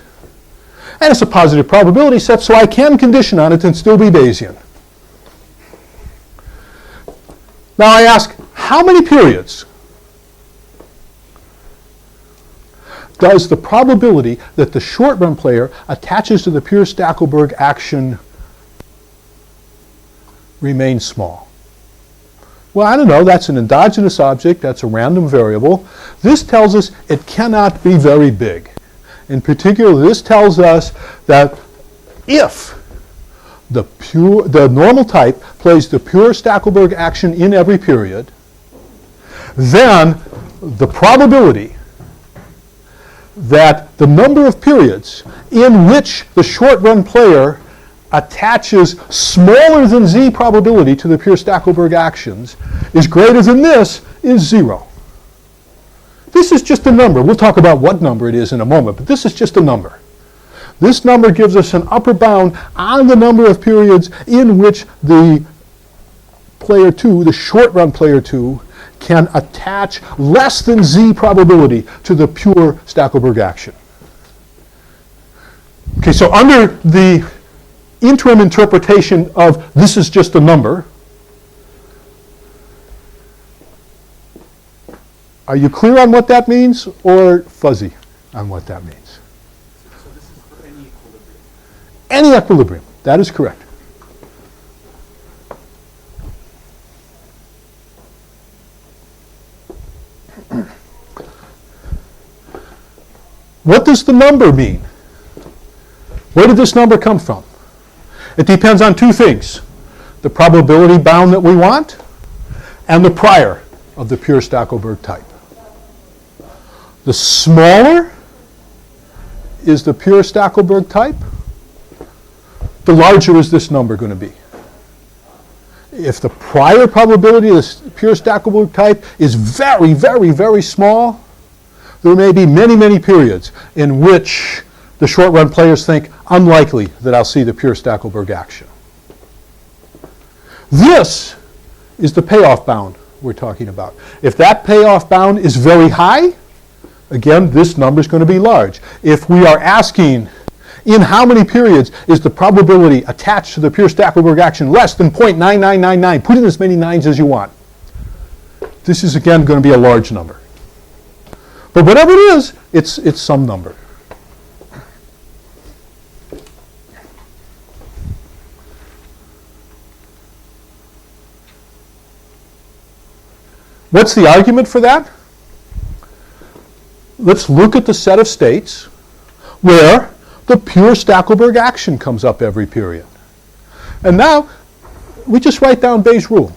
And it's a positive probability set, so I can condition on it and still be Bayesian. Now I ask, how many periods? does the probability that the short run player attaches to the pure Stackelberg action remain small? Well, I don't know. That's an endogenous object. That's a random variable. This tells us it cannot be very big. In particular, this tells us that if the normal type plays the pure Stackelberg action in every period, then the probability that the number of periods in which the short run player attaches smaller than z probability to the pure Stackelberg actions is greater than this is 0. This is just a number. We'll talk about what number it is in a moment, but this is just a number. This number gives us an upper bound on the number of periods in which the player 2, the short run player 2, can attach less than z probability to the pure Stackelberg action. Okay, so under the interim interpretation of this is just a number, are you clear on what that means or fuzzy on what that means? So this is for any equilibrium. Any equilibrium, that is correct. What does the number mean? Where did this number come from? It depends on two things: the probability bound that we want and the prior of the pure Stackelberg type. The smaller is the pure Stackelberg type, the larger is this number going to be. If the prior probability of the pure Stackelberg type is very, very, very small, there may be many, many periods in which the short run players think unlikely that I'll see the pure Stackelberg action. This is the payoff bound we're talking about. If that payoff bound is very high, again, this number is going to be large. If we are asking in how many periods is the probability attached to the pure Stackelberg action less than 0.9999, put in as many nines as you want. This is, again, going to be a large number. But whatever it is, it's some number. What's the argument for that? Let's look at the set of states where the pure Stackelberg action comes up every period. And now, we just write down Bayes' rule.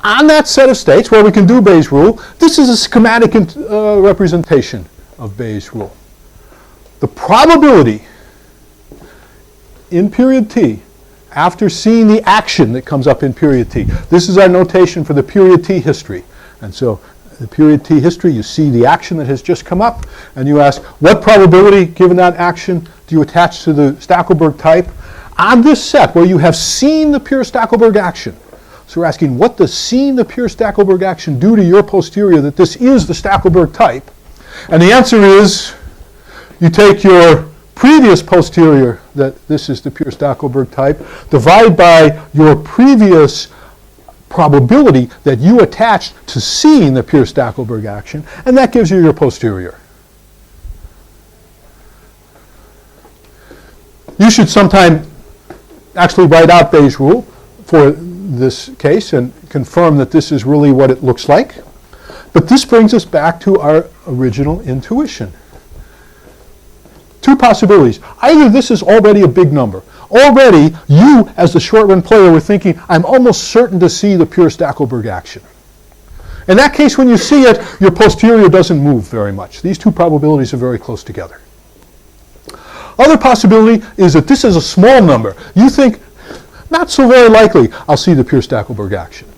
On that set of states where we can do Bayes' rule, this is a schematic representation of Bayes' rule. The probability in period t, after seeing the action that comes up in period t, this is our notation for the period t history. And so the period t history, you see the action that has just come up, and you ask, what probability, given that action, do you attach to the Stackelberg type? On this set, where you have seen the pure Stackelberg action, so we're asking, what does seeing the pure Stackelberg action do to your posterior that this is the Stackelberg type? And the answer is, you take your previous posterior, that this is the pure Stackelberg type, divide by your previous probability that you attached to seeing the pure Stackelberg action, and that gives you your posterior. You should sometime actually write out Bayes' rule for this case and confirm that this is really what it looks like. But this brings us back to our original intuition. Two possibilities. Either this is already a big number. Already, you, as the short run player, were thinking, I'm almost certain to see the pure Stackelberg action. In that case, when you see it, your posterior doesn't move very much. These two probabilities are very close together. Other possibility is that this is a small number. You think, not so very likely I'll see the pure Stackelberg action.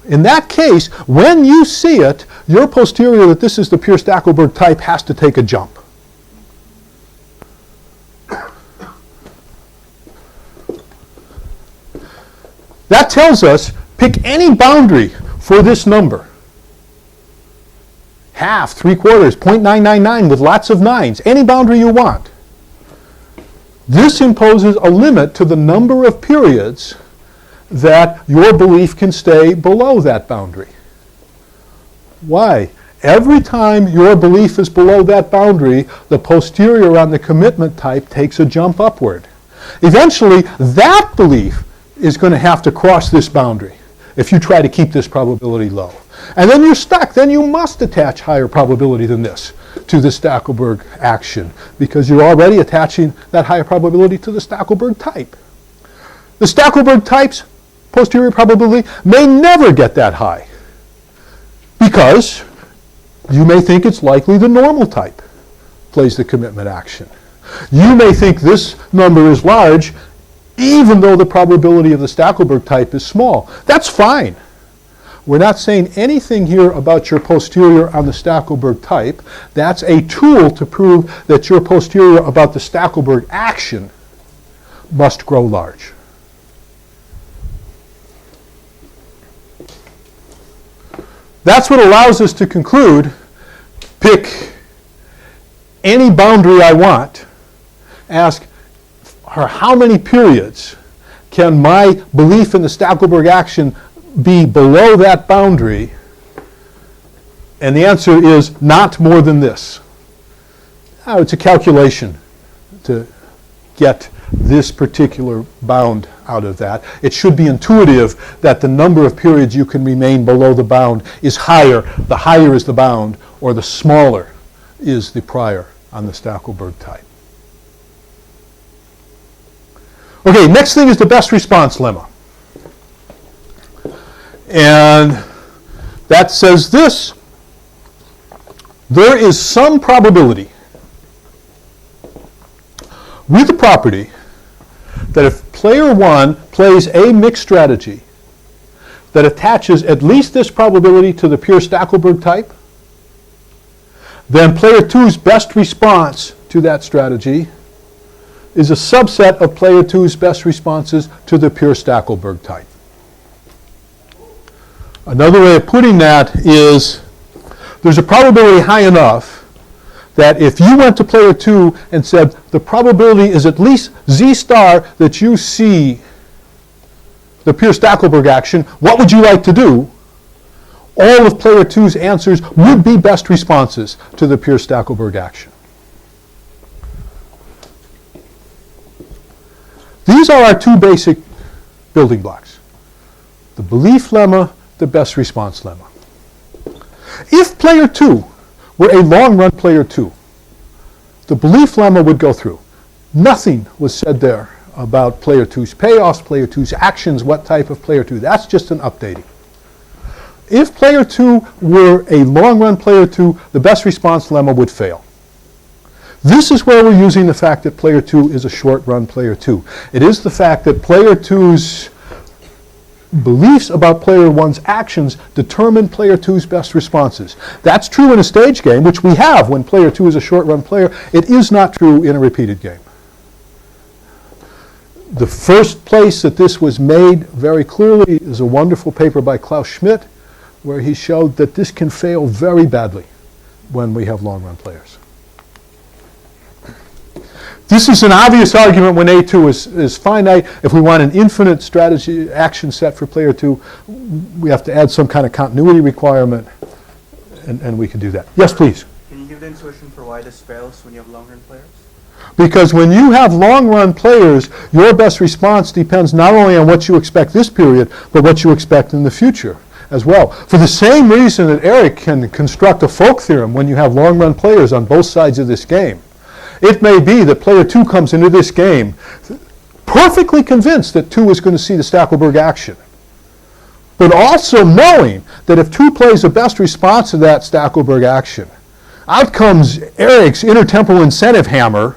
In that case, when you see it, your posterior that this is the pure Stackelberg type has to take a jump. That tells us, pick any boundary for this number. Half, 3/4, 0.999 with lots of nines, any boundary you want. This imposes a limit to the number of periods that your belief can stay below that boundary. Why? Every time your belief is below that boundary, the posterior on the commitment type takes a jump upward. Eventually, that belief is going to have to cross this boundary if you try to keep this probability low. And then you're stuck. Then you must attach higher probability than this to the Stackelberg action because you're already attaching that higher probability to the Stackelberg type. The Stackelberg type's posterior probability may never get that high because you may think it's likely the normal type plays the commitment action. You may think this number is large even though the probability of the Stackelberg type is small. That's fine. We're not saying anything here about your posterior on the Stackelberg type. That's a tool to prove that your posterior about the Stackelberg action must grow large. That's what allows us to conclude, pick any boundary I want, ask how many periods can my belief in the Stackelberg action be below that boundary, and the answer is not more than this. Now, it's a calculation to get this particular bound out of that. It should be intuitive that the number of periods you can remain below the bound is higher. The higher is the bound, or the smaller is the prior on the Stackelberg type. Okay, next thing is the best response lemma. And that says this: there is some probability with the property that if player 1 plays a mixed strategy that attaches at least this probability to the pure Stackelberg type, then player 2's best response to that strategy is a subset of player 2's best responses to the pure Stackelberg type. Another way of putting that is there's a probability high enough that if you went to player 2 and said the probability is at least Z star that you see the pure Stackelberg action, what would you like to do? All of player 2's answers would be best responses to the pure Stackelberg action. These are our two basic building blocks: the belief lemma, the best response lemma. If player 2 were a long-run player 2, the belief lemma would go through. Nothing was said there about player 2's payoffs, player 2's actions, what type of player 2. That's just an updating. If player 2 were a long-run player 2, the best response lemma would fail. This is where we're using the fact that player 2 is a short-run player 2. It is the fact that player 2's beliefs about player 1's actions determine player 2's best responses. That's true in a stage game, which we have when player 2 is a short-run player. It is not true in a repeated game. The first place that this was made very clearly is a wonderful paper by Klaus Schmidt, where he showed that this can fail very badly when we have long-run players. This is an obvious argument when A2 is finite. If we want an infinite strategy action set for player 2, we have to add some kind of continuity requirement, and we can do that. Yes, please. Can you give the intuition for why this fails when you have long-run players? Because when you have long-run players, your best response depends not only on what you expect this period, but what you expect in the future as well. For the same reason that Eric can construct a folk theorem when you have long-run players on both sides of this game. It may be that player 2 comes into this game perfectly convinced that 2 is going to see the Stackelberg action, but also knowing that if 2 plays the best response to that Stackelberg action, out comes Eric's intertemporal incentive hammer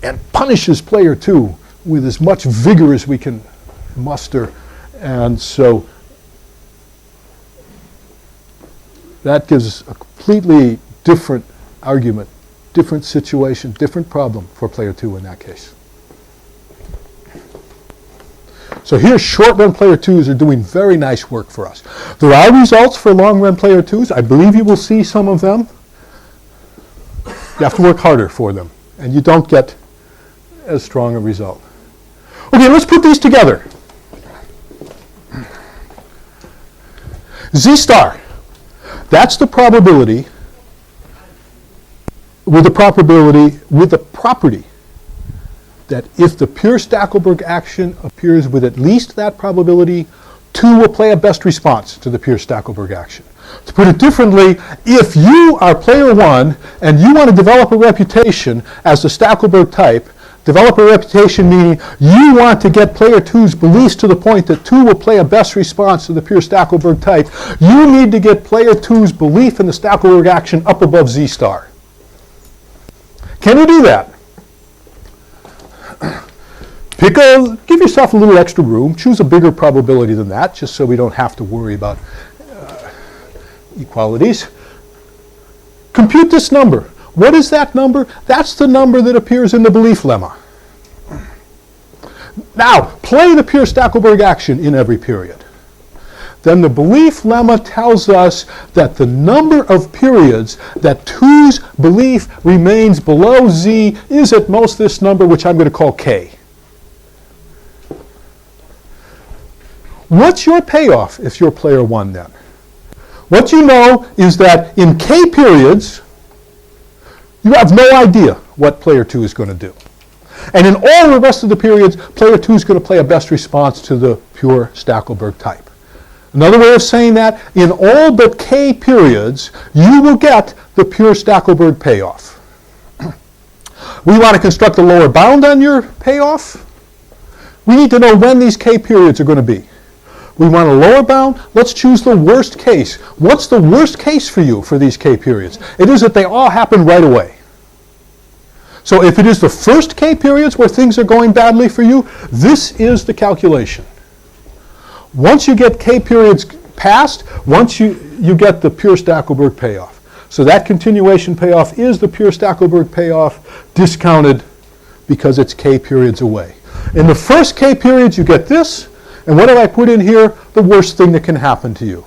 and punishes player 2 with as much vigor as we can muster. And so that gives us a completely different argument, different situation, different problem for player 2 in that case. So here, short-run player 2s are doing very nice work for us. There are results for long-run player 2s. I believe you will see some of them. You have to work harder for them, and you don't get as strong a result. Okay, let's put these together. Z star. That's the probability with the property that if the pure Stackelberg action appears with at least that probability, 2 will play a best response to the pure Stackelberg action. To put it differently, if you are player 1 and you want to develop a reputation as the Stackelberg type, develop a reputation meaning you want to get player 2's beliefs to the point that 2 will play a best response to the pure Stackelberg type, you need to get player 2's belief in the Stackelberg action up above Z star. Can you do that? Give yourself a little extra room. Choose a bigger probability than that, just so we don't have to worry about equalities. Compute this number. What is that number? That's the number that appears in the belief lemma. Now, play the pure Stackelberg action in every period. Then the belief lemma tells us that the number of periods that 2's belief remains below Z is at most this number, which I'm going to call K. What's your payoff if you're player 1 then? What you know is that in K periods, you have no idea what player 2 is going to do. And in all the rest of the periods, player 2 is going to play a best response to the pure Stackelberg type. Another way of saying that, in all but K periods, you will get the pure Stackelberg payoff. We want to construct a lower bound on your payoff. We need to know when these K periods are going to be. We want a lower bound. Let's choose the worst case. What's the worst case for you for these K periods? It is that they all happen right away. So if it is the first K periods where things are going badly for you, this is the calculation. Once you get K periods passed, once you get the pure Stackelberg payoff. So that continuation payoff is the pure Stackelberg payoff discounted because it's K periods away. In the first K periods, you get this. And what have I put in here? The worst thing that can happen to you.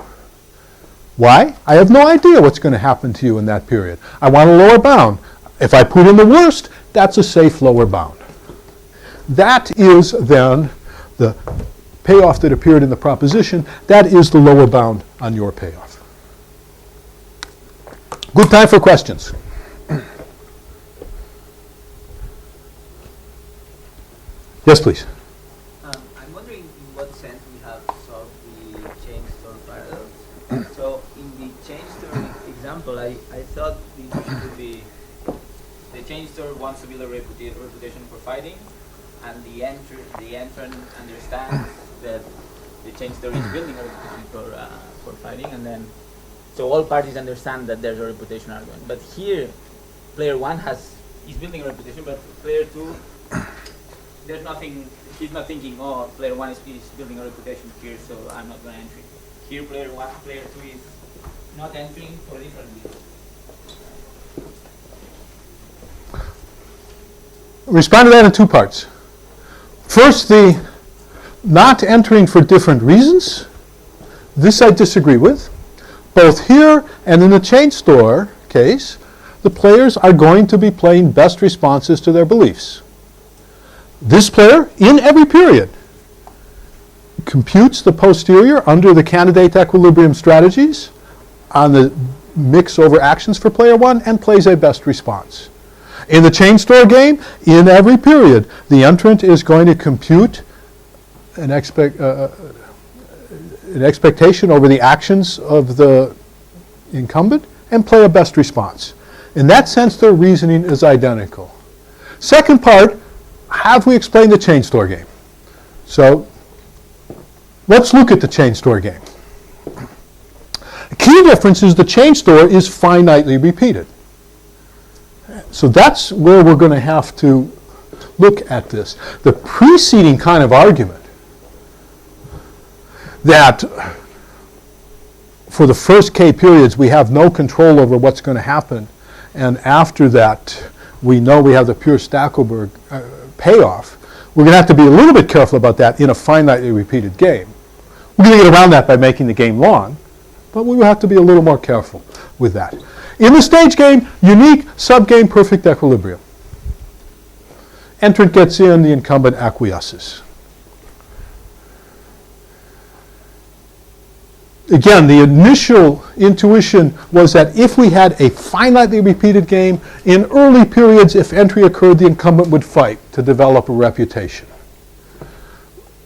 Why? I have no idea what's going to happen to you in that period. I want a lower bound. If I put in the worst, that's a safe lower bound. That is then the payoff that appeared in the proposition. That is the lower bound on your payoff. Good time for questions. Yes, please. I'm wondering in what sense we have solved the chain store paradox. So in the chain store example, I thought the intuition would be the chain store wants to build a reputation for fighting, and the entrant understands that the chain store is building a reputation for fighting, and then so all parties understand that there's a reputation argument. But here, player 1 is building a reputation, but player 2, there's nothing. He's not thinking, oh, player 1 is building a reputation here, so I'm not going to enter. Here, player 2 is not entering for different reasons. Respond to that in 2 parts. First, the not entering for different reasons. This I disagree with. Both here and in the chain store case, the players are going to be playing best responses to their beliefs. This player, in every period, computes the posterior under the candidate equilibrium strategies on the mix over actions for player 1 and plays a best response. In the chain store game, in every period, the entrant is going to compute an expectation over the actions of the incumbent and play a best response. In that sense, their reasoning is identical. Second part, have we explained the chain store game? So let's look at the chain store game. The key difference is the chain store is finitely repeated. So that's where we're going to have to look at this. The preceding kind of argument that for the first K periods we have no control over what's going to happen, and after that we know we have the pure Stackelberg payoff, we're going to have to be a little bit careful about that in a finitely repeated game. We're going to get around that by making the game long, but we will have to be a little more careful with that. In the stage game, unique subgame perfect equilibrium. Entrant gets in, the incumbent acquiesces. Again, the initial intuition was that if we had a finitely repeated game, in early periods, if entry occurred, the incumbent would fight to develop a reputation.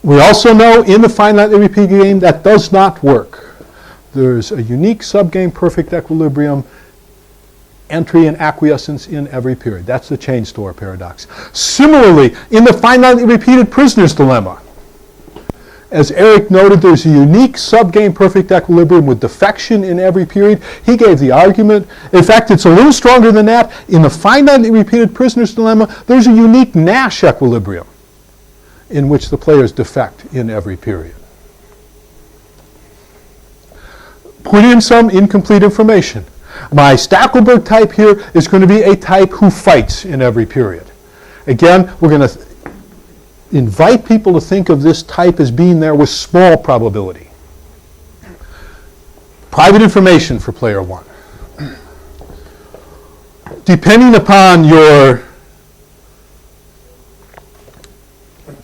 We also know in the finitely repeated game that does not work. There's a unique subgame perfect equilibrium, entry and acquiescence in every period. That's the chain store paradox. Similarly, in the finitely repeated prisoner's dilemma, as Eric noted, there's a unique subgame perfect equilibrium with defection in every period. He gave the argument. In fact, it's a little stronger than that. In the finitely repeated prisoner's dilemma, there's a unique Nash equilibrium in which the players defect in every period. Put in some incomplete information. My Stackelberg type here is going to be a type who fights in every period. Again, we're going to invite people to think of this type as being there with small probability. Private information for player one. Depending upon your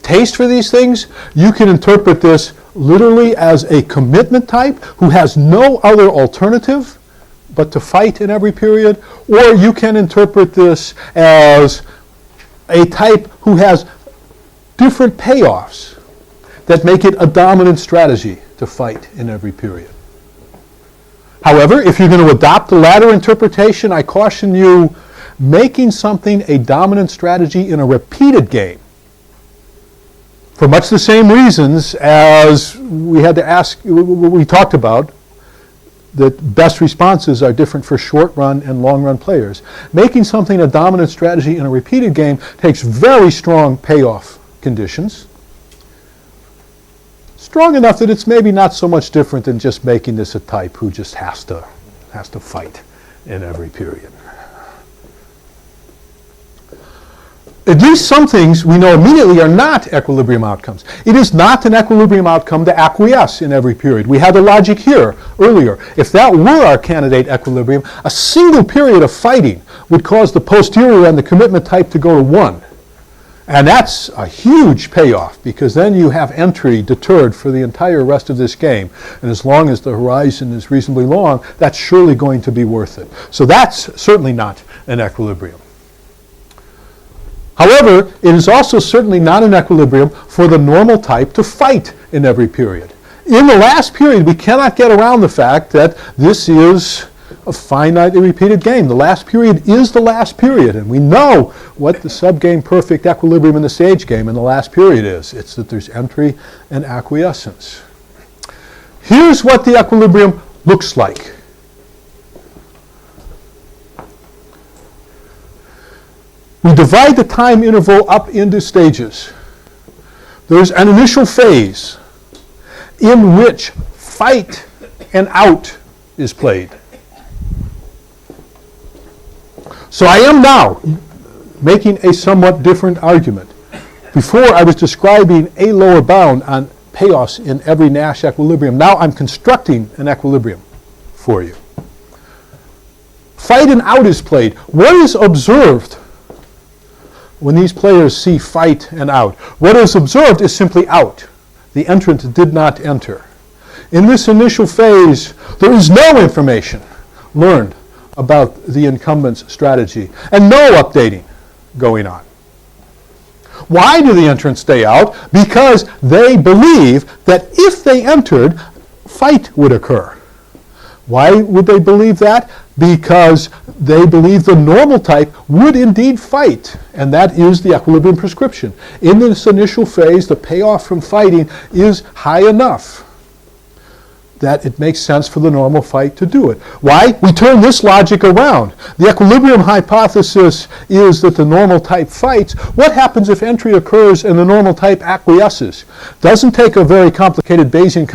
taste for these things, you can interpret this literally as a commitment type who has no other alternative but to fight in every period, or you can interpret this as a type who has different payoffs that make it a dominant strategy to fight in every period. However, if you're going to adopt the latter interpretation, I caution you, making something a dominant strategy in a repeated game, for much the same reasons as we had to ask, we talked about, that best responses are different for short-run and long-run players. Making something a dominant strategy in a repeated game takes very strong payoff conditions. Strong enough that it's maybe not so much different than just making this a type who just has to fight in every period. At least some things we know immediately are not equilibrium outcomes. It is not an equilibrium outcome to acquiesce in every period. We had the logic here earlier. If that were our candidate equilibrium, a single period of fighting would cause the posterior and the commitment type to go to 1. And that's a huge payoff, because then you have entry deterred for the entire rest of this game. And as long as the horizon is reasonably long, that's surely going to be worth it. So that's certainly not an equilibrium. However, it is also certainly not an equilibrium for the normal type to fight in every period. In the last period, we cannot get around the fact that this is a finitely repeated game. The last period is the last period, and we know what the subgame perfect equilibrium in the stage game in the last period is. It's that there's entry and acquiescence. Here's what the equilibrium looks like. We divide the time interval up into stages. There's an initial phase in which fight and out is played. So I am now making a somewhat different argument. Before I was describing a lower bound on payoffs in every Nash equilibrium. Now I'm constructing an equilibrium for you. Fight and out is played. What is observed when these players see fight and out? What is observed is simply out. The entrant did not enter. In this initial phase, there is no information learned about the incumbent's strategy and no updating going on. Why do the entrants stay out? Because they believe that if they entered, fight would occur. Why would they believe that? Because they believe the normal type would indeed fight, and that is the equilibrium prescription. In this initial phase, the payoff from fighting is high enough that it makes sense for the normal fight to do it. Why? We turn this logic around. The equilibrium hypothesis is that the normal type fights. What happens if entry occurs and the normal type acquiesces? Doesn't take a very complicated Bayesian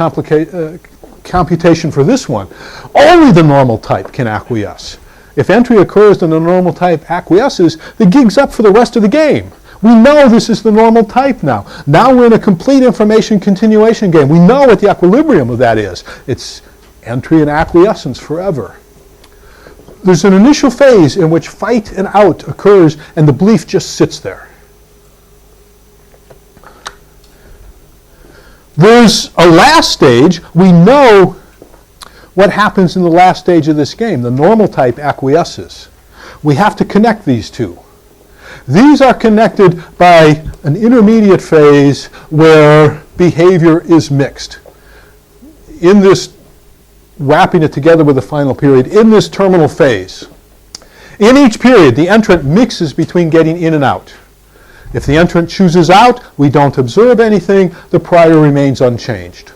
computation for this one. Only the normal type can acquiesce. If entry occurs and the normal type acquiesces, the gig's up for the rest of the game. We know this is the normal type now. Now we're in a complete information continuation game. We know what the equilibrium of that is. It's entry and acquiescence forever. There's an initial phase in which fight and out occurs and the belief just sits there. There's a last stage. We know what happens in the last stage of this game? The normal type acquiesces. We have to connect these two. These are connected by an intermediate phase where behavior is mixed. In this, wrapping it together with the final period, in this terminal phase, in each period, the entrant mixes between getting in and out. If the entrant chooses out, we don't observe anything. The prior remains unchanged.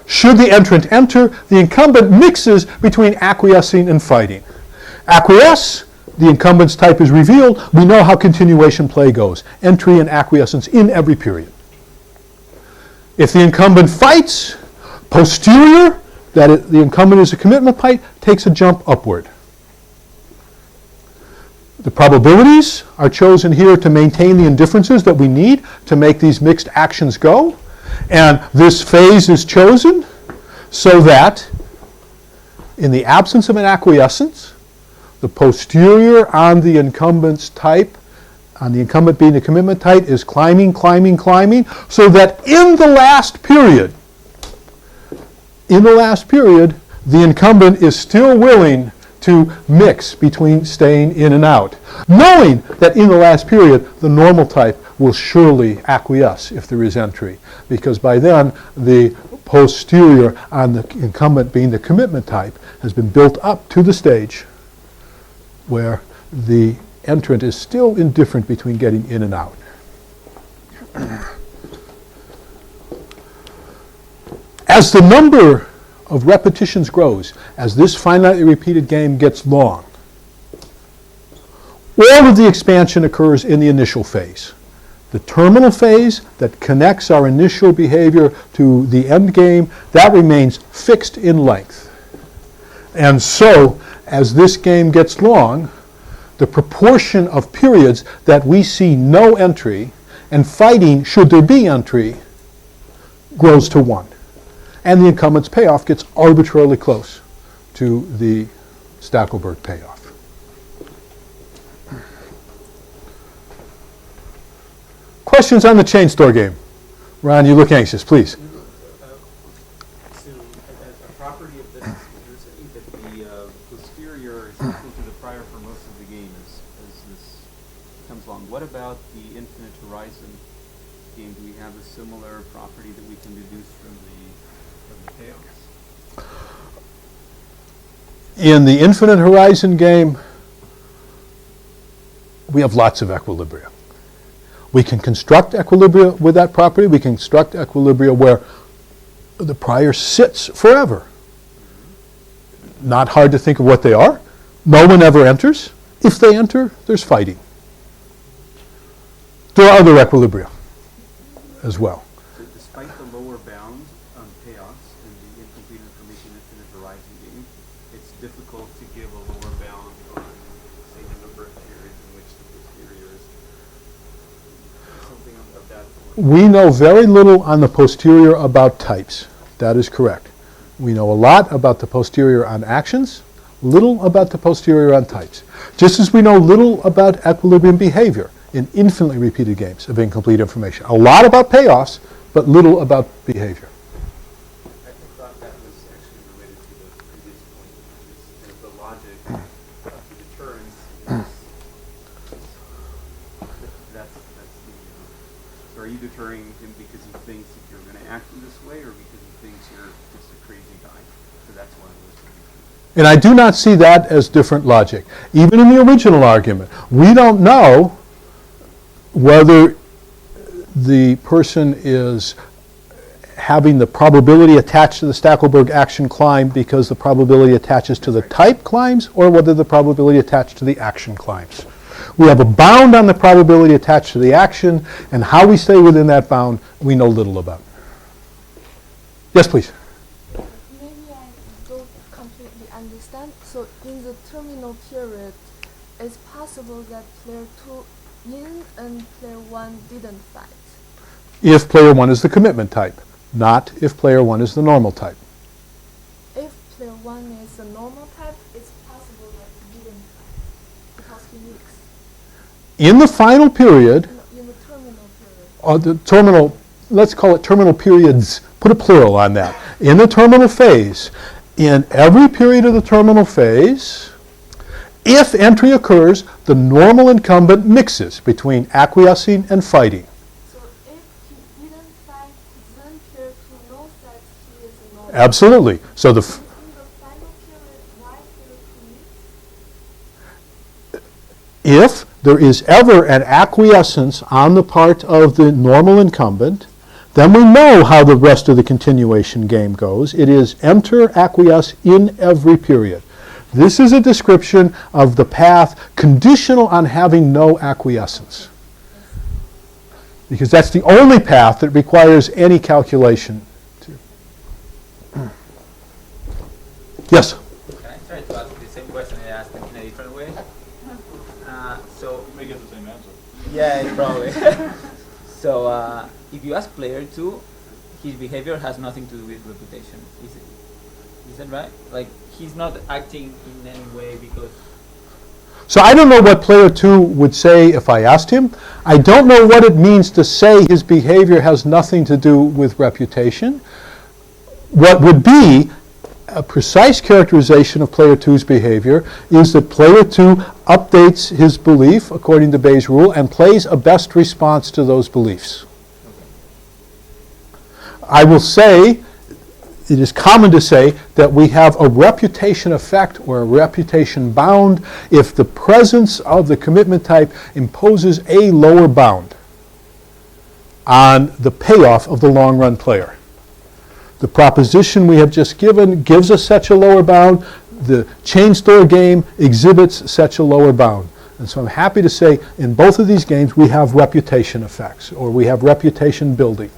Should the entrant enter, the incumbent mixes between acquiescing and fighting. Acquiesce, the incumbent's type is revealed. We know how continuation play goes. Entry and acquiescence in every period. If the incumbent fights, posterior, the incumbent is a commitment type, takes a jump upward. The probabilities are chosen here to maintain the indifferences that we need to make these mixed actions go. And this phase is chosen so that in the absence of an acquiescence, the posterior on the incumbent's type, on the incumbent being the commitment type, is climbing, climbing, climbing, so that in the last period, the incumbent is still willing to mix between staying in and out, knowing that in the last period, the normal type will surely acquiesce if there is entry, because by then, the posterior on the incumbent being the commitment type has been built up to the stage where the entrant is still indifferent between getting in and out. As the number of repetitions grows, as this finitely repeated game gets long, all of the expansion occurs in the initial phase. The terminal phase that connects our initial behavior to the end game, that remains fixed in length. And so, as this game gets long, the proportion of periods that we see no entry and fighting, should there be entry, grows to 1. And the incumbent's payoff gets arbitrarily close to the Stackelberg payoff. Questions on the chain store game? Ron, you look anxious, please. So, as a property of this, you're saying that the posterior is equal to the prior for most of the game as this comes along. What about the infinite horizon game? Do we have a similar property that we can deduce from the payoffs? In the infinite horizon game, we have lots of equilibria. We can construct equilibria with that property. We can construct equilibria where the prior sits forever. Not hard to think of what they are. No one ever enters. If they enter, there's fighting. There are other equilibria as well. So despite the lower bound on payoffs and the incomplete information infinite horizon game, it's difficult to give a lower bound on, say, the number of periods in which the posterior is something of that sort. We know very little on the posterior about types. That is correct. We know a lot about the posterior on actions, little about the posterior on types. Just as we know little about equilibrium behavior in infinitely repeated games of incomplete information. A lot about payoffs, but little about behavior. I thought that was actually related to the previous point, which is the logic of the deterrence that's the, so are you deterring him because he thinks that you're going to act in this way, or because he thinks you're just a crazy guy? So that's why I was confused. And I do not see that as different logic. Even in the original argument, we don't know whether the person is having the probability attached to the Stackelberg action climb because the probability attaches to the type climbs, or whether the probability attached to the action climbs. We have a bound on the probability attached to the action, and how we stay within that bound, we know little about. Yes, please. Maybe I don't completely understand. So in the terminal period, it's possible that player 2 in and player 1 didn't fight. If player 1 is the commitment type, not if player 1 is the normal type. If player 1 is a normal type, it's possible that he didn't fight because he mixed. In the final period, In the terminal period. or the terminal, let's call it terminal periods, put a plural on that. In the terminal phase, in every period of the terminal phase, if entry occurs, the normal incumbent mixes between acquiescing and fighting. So if he didn't fight, then player 2 knows that he is normal. Absolutely. So the In the final period, why player 2 mix? if there is ever an acquiescence on the part of the normal incumbent, then we know how the rest of the continuation game goes. It is enter, acquiesce in every period. This is a description of the path conditional on having no acquiescence. Because that's the only path that requires any calculation. Yes? Can I try to ask the same question I asked in a different way? So You may get the same answer. yeah, probably. So if you ask player 2, his behavior has nothing to do with reputation. Is that right? Like he's not acting in any way because. So I don't know what player 2 would say if I asked him. I don't know what it means to say his behavior has nothing to do with reputation. What would be a precise characterization of player 2's behavior is that player 2 updates his belief according to Bayes' rule and plays a best response to those beliefs. I will say, it is common to say that we have a reputation effect or a reputation bound if the presence of the commitment type imposes a lower bound on the payoff of the long run player. The proposition we have just given gives us such a lower bound. The chain store game exhibits such a lower bound. And so I'm happy to say in both of these games we have reputation effects or we have reputation building.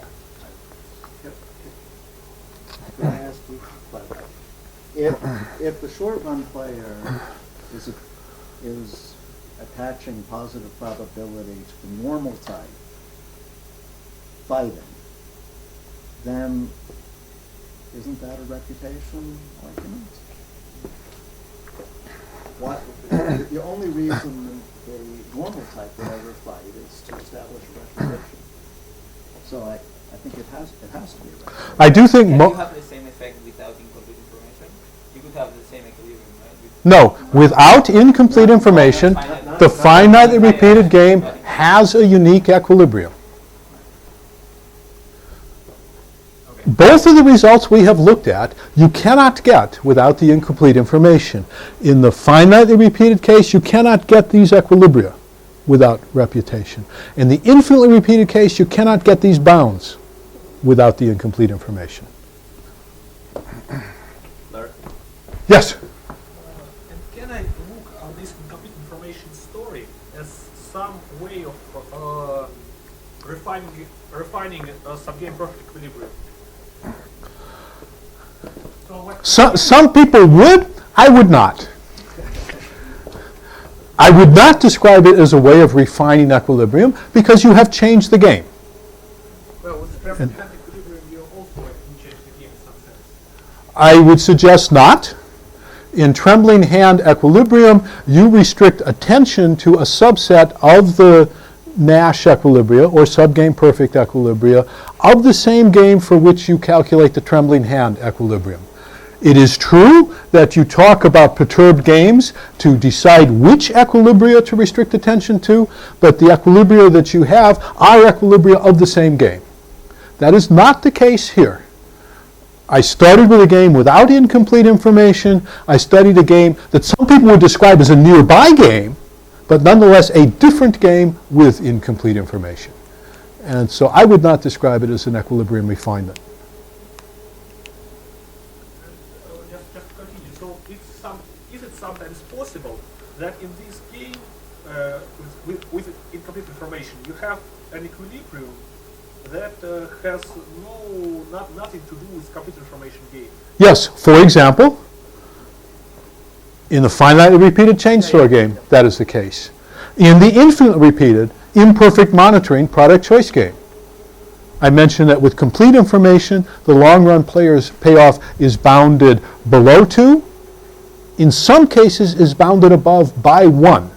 Can I ask you a question? If the short run player is attaching positive probability to the normal type fighting, then isn't that a reputation argument? What, the only reason the normal type would ever fight is to establish a reputation. So I think it has to be a reputation. I do think Can you have the same effect without incomplete information? You could have the same equilibrium, right? no, without incomplete information, the finitely repeated game has a unique equilibrium. Both of the results we have looked at, you cannot get without the incomplete information. In the finitely repeated case, you cannot get these equilibria without reputation. In the infinitely repeated case, you cannot get these bounds without the incomplete information. Yes? And can I look on this incomplete information story as some way of refining a subgame perfect equilibrium? Some people would, I would not. I would not describe it as a way of refining equilibrium because you have changed the game. Well, with the perfect hand equilibrium, you also change the game in some sense. I would suggest not. In trembling hand equilibrium, you restrict attention to a subset of the Nash equilibria or subgame perfect equilibria of the same game for which you calculate the trembling hand equilibrium. It is true that you talk about perturbed games to decide which equilibria to restrict attention to, but the equilibria that you have are equilibria of the same game. That is not the case here. I started with a game without incomplete information. I studied a game that some people would describe as a nearby game, but nonetheless a different game with incomplete information. And so I would not describe it as an equilibrium refinement. Just to continue. So is it sometimes possible that in this game, with incomplete information, you have an equilibrium that has nothing to do with complete information game? Yes, for example, in the finitely repeated chain store game, that is the case. In the infinitely repeated, imperfect monitoring product choice game, I mentioned that with complete information, the long run player's payoff is bounded below 2. In some cases, is bounded above by 1.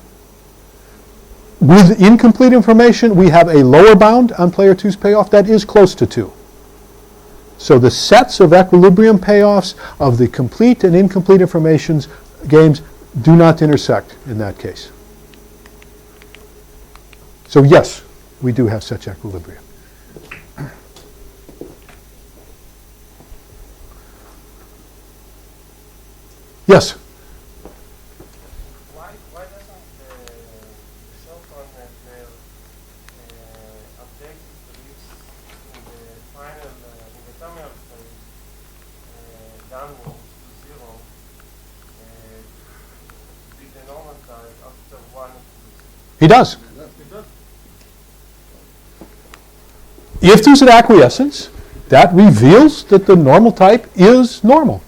With incomplete information, we have a lower bound on player 2's payoff that is close to 2. So the sets of equilibrium payoffs of the complete and incomplete informations games do not intersect in that case. So yes, we do have such equilibrium. Yes? Why doesn't the short-term player update his beliefs in the final, in the terminal phase, downwards to zero, with the normal type after one of these? He does. If there's an acquiescence, that reveals that the normal type is normal.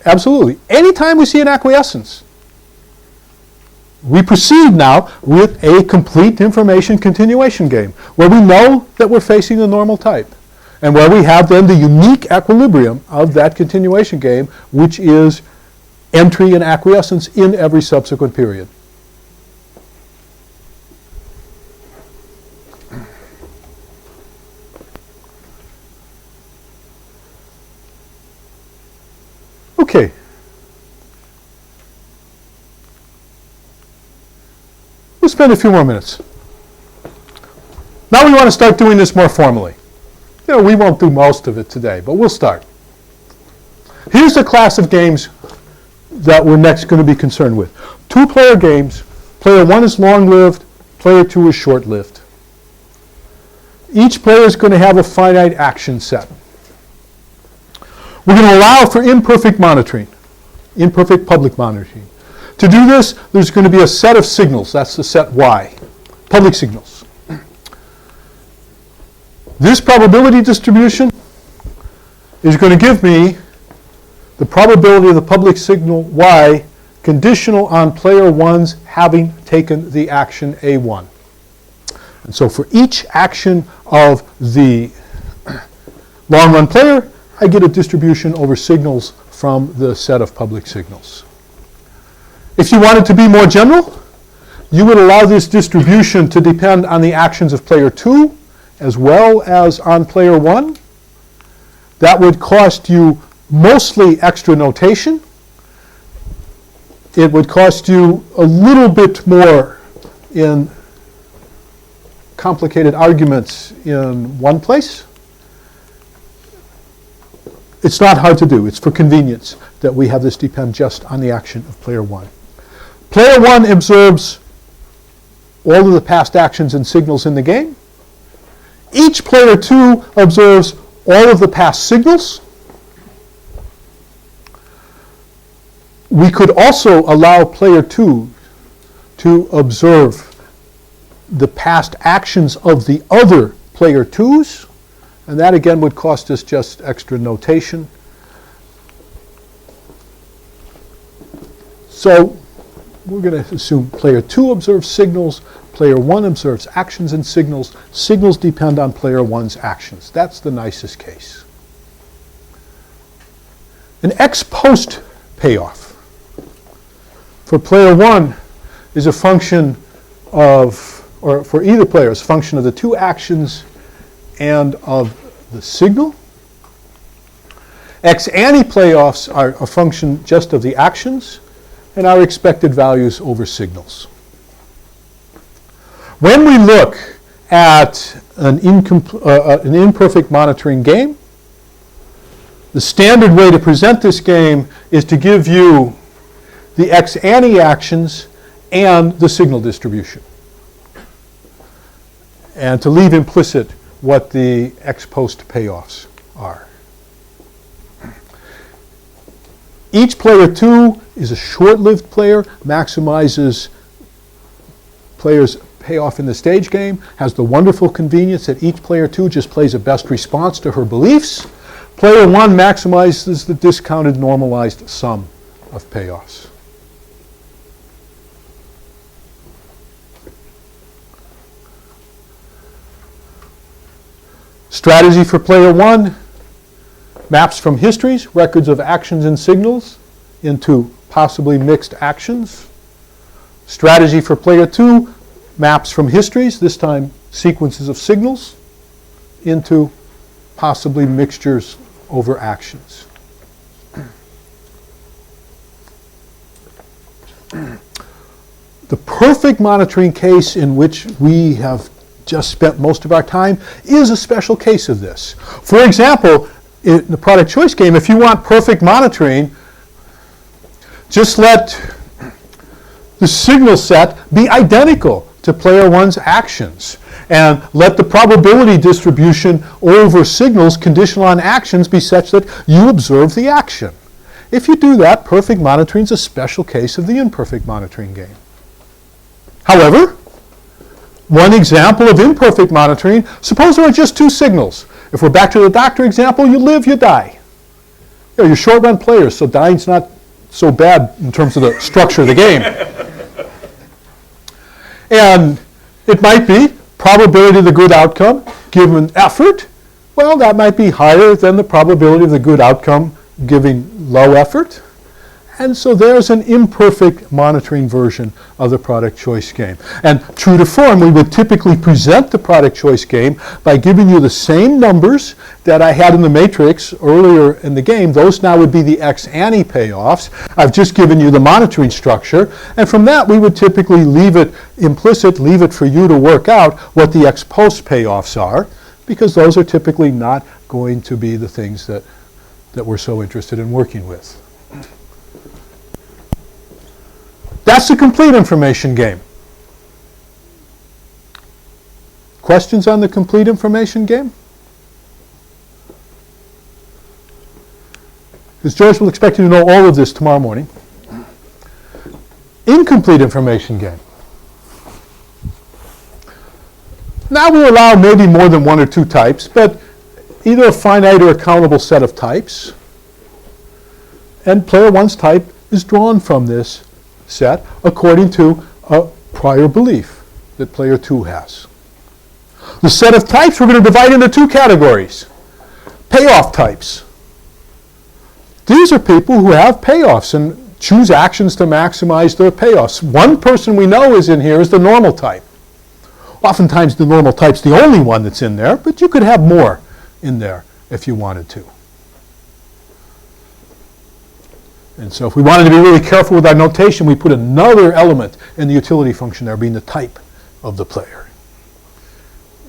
Absolutely. Anytime we see an acquiescence, we proceed now with a complete information continuation game, where we know that we're facing the normal type, and where we have then the unique equilibrium of that continuation game, which is entry and acquiescence in every subsequent period. Okay. We'll spend a few more minutes. Now we want to start doing this more formally. We won't do most of it today, but we'll start. Here's the class of games that we're next going to be concerned with. Two-player games. Player 1 is long-lived. Player 2 is short-lived. Each player is going to have a finite action set. We're going to allow for imperfect monitoring, imperfect public monitoring. To do this, there's going to be a set of signals. That's the set Y, public signals. This probability distribution is going to give me the probability of the public signal Y conditional on player 1's having taken the action A1. And so for each action of the long-run player, I get a distribution over signals from the set of public signals. If you wanted to be more general, you would allow this distribution to depend on the actions of player 2 as well as on player 1. That would cost you mostly extra notation. It would cost you a little bit more in complicated arguments in one place. It's not hard to do. It's for convenience that we have this depend just on the action of player 1. Player 1 observes all of the past actions and signals in the game. Each player 2 observes all of the past signals. We could also allow player 2 to observe the past actions of the other player 2s. And that again would cost us just extra notation. So we're going to assume player 2 observes signals, player 1 observes actions and signals. Signals depend on player 1's actions. That's the nicest case. An ex post payoff for player 1 is a function of, or for either player, is a function of the two actions and of the signal. Ex ante payoffs are a function just of the actions and our expected values over signals. When we look at an imperfect monitoring game, the standard way to present this game is to give you the ex ante actions and the signal distribution, and to leave implicit what the ex post payoffs are. Each player 2 is a short-lived player, maximizes players' payoff in the stage game, has the wonderful convenience that each player 2 just plays a best response to her beliefs. Player 1 maximizes the discounted normalized sum of payoffs. Strategy for player 1 maps from histories, records of actions and signals, into possibly mixed actions. Strategy for player 2 maps from histories, this time sequences of signals, into possibly mixtures over actions. The perfect monitoring case in which we have just spent most of our time is a special case of this. For example, in the product choice game, if you want perfect monitoring, just let the signal set be identical to player one's actions, and let the probability distribution over signals conditional on actions be such that you observe the action. If you do that, perfect monitoring is a special case of the imperfect monitoring game. However, one example of imperfect monitoring, suppose there are just two signals. If we're back to the doctor example, you live, you die. You're short-run players, so dying's not so bad in terms of the structure of the game. And it might be probability of the good outcome given effort. Well, that might be higher than the probability of the good outcome giving low effort. And so there's an imperfect monitoring version of the product choice game. And true to form, we would typically present the product choice game by giving you the same numbers that I had in the matrix earlier in the game. Those now would be the ex-ante payoffs. I've just given you the monitoring structure. And from that, we would typically leave it implicit, leave it for you to work out what the ex-post payoffs are, because those are typically not going to be the things that we're so interested in working with. That's the complete information game. Questions on the complete information game? Because George will expect you to know all of this tomorrow morning. Incomplete information game. Now we allow maybe more than one or two types, but either a finite or accountable set of types. And player one's type is drawn from this set according to a prior belief that player two has. The set of types we're going to divide into two categories. Payoff types. These are people who have payoffs and choose actions to maximize their payoffs. One person we know is in here is the normal type. Oftentimes the normal type's the only one that's in there, but you could have more in there if you wanted to. And so if we wanted to be really careful with our notation, we put another element in the utility function there, being the type of the player.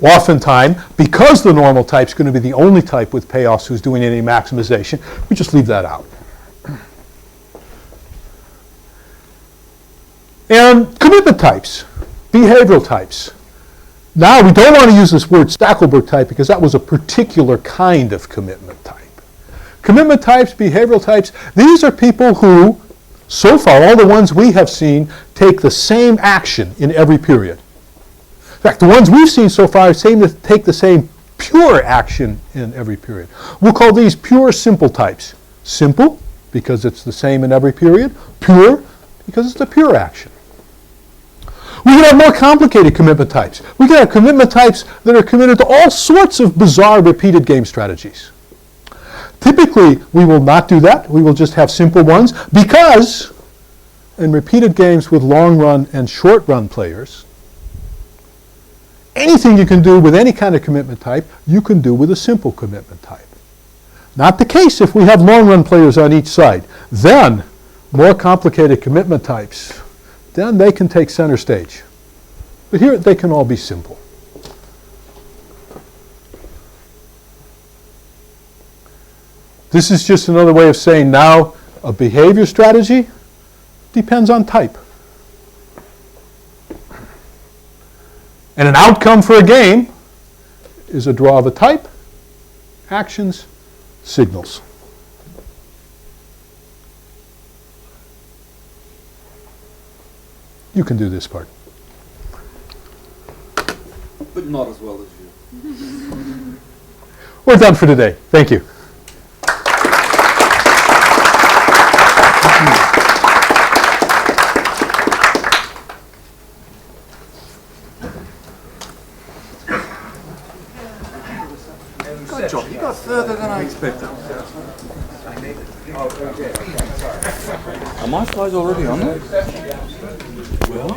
Oftentimes, because the normal type's going to be the only type with payoffs who's doing any maximization, we just leave that out. And commitment types, behavioral types. Now, we don't want to use this word Stackelberg type because that was a particular kind of commitment type. Commitment types, behavioral types, these are people who, so far, all the ones we have seen, take the same action in every period. In fact, the ones we've seen so far seem to take the same pure action in every period. We'll call these pure simple types. Simple, because it's the same in every period. Pure, because it's the pure action. We can have more complicated commitment types. We can have commitment types that are committed to all sorts of bizarre repeated game strategies. Typically, we will not do that. We will just have simple ones because in repeated games with long-run and short-run players, anything you can do with any kind of commitment type, you can do with a simple commitment type. Not the case if we have long-run players on each side. Then, more complicated commitment types, then they can take center stage. But here, they can all be simple. This is just another way of saying now a behavior strategy depends on type. And an outcome for a game is a draw of a type, actions, signals. You can do this part. But not as well as you. We're done for today. Thank you. Good job. You got further than I expected. Are my slides already on there? Well,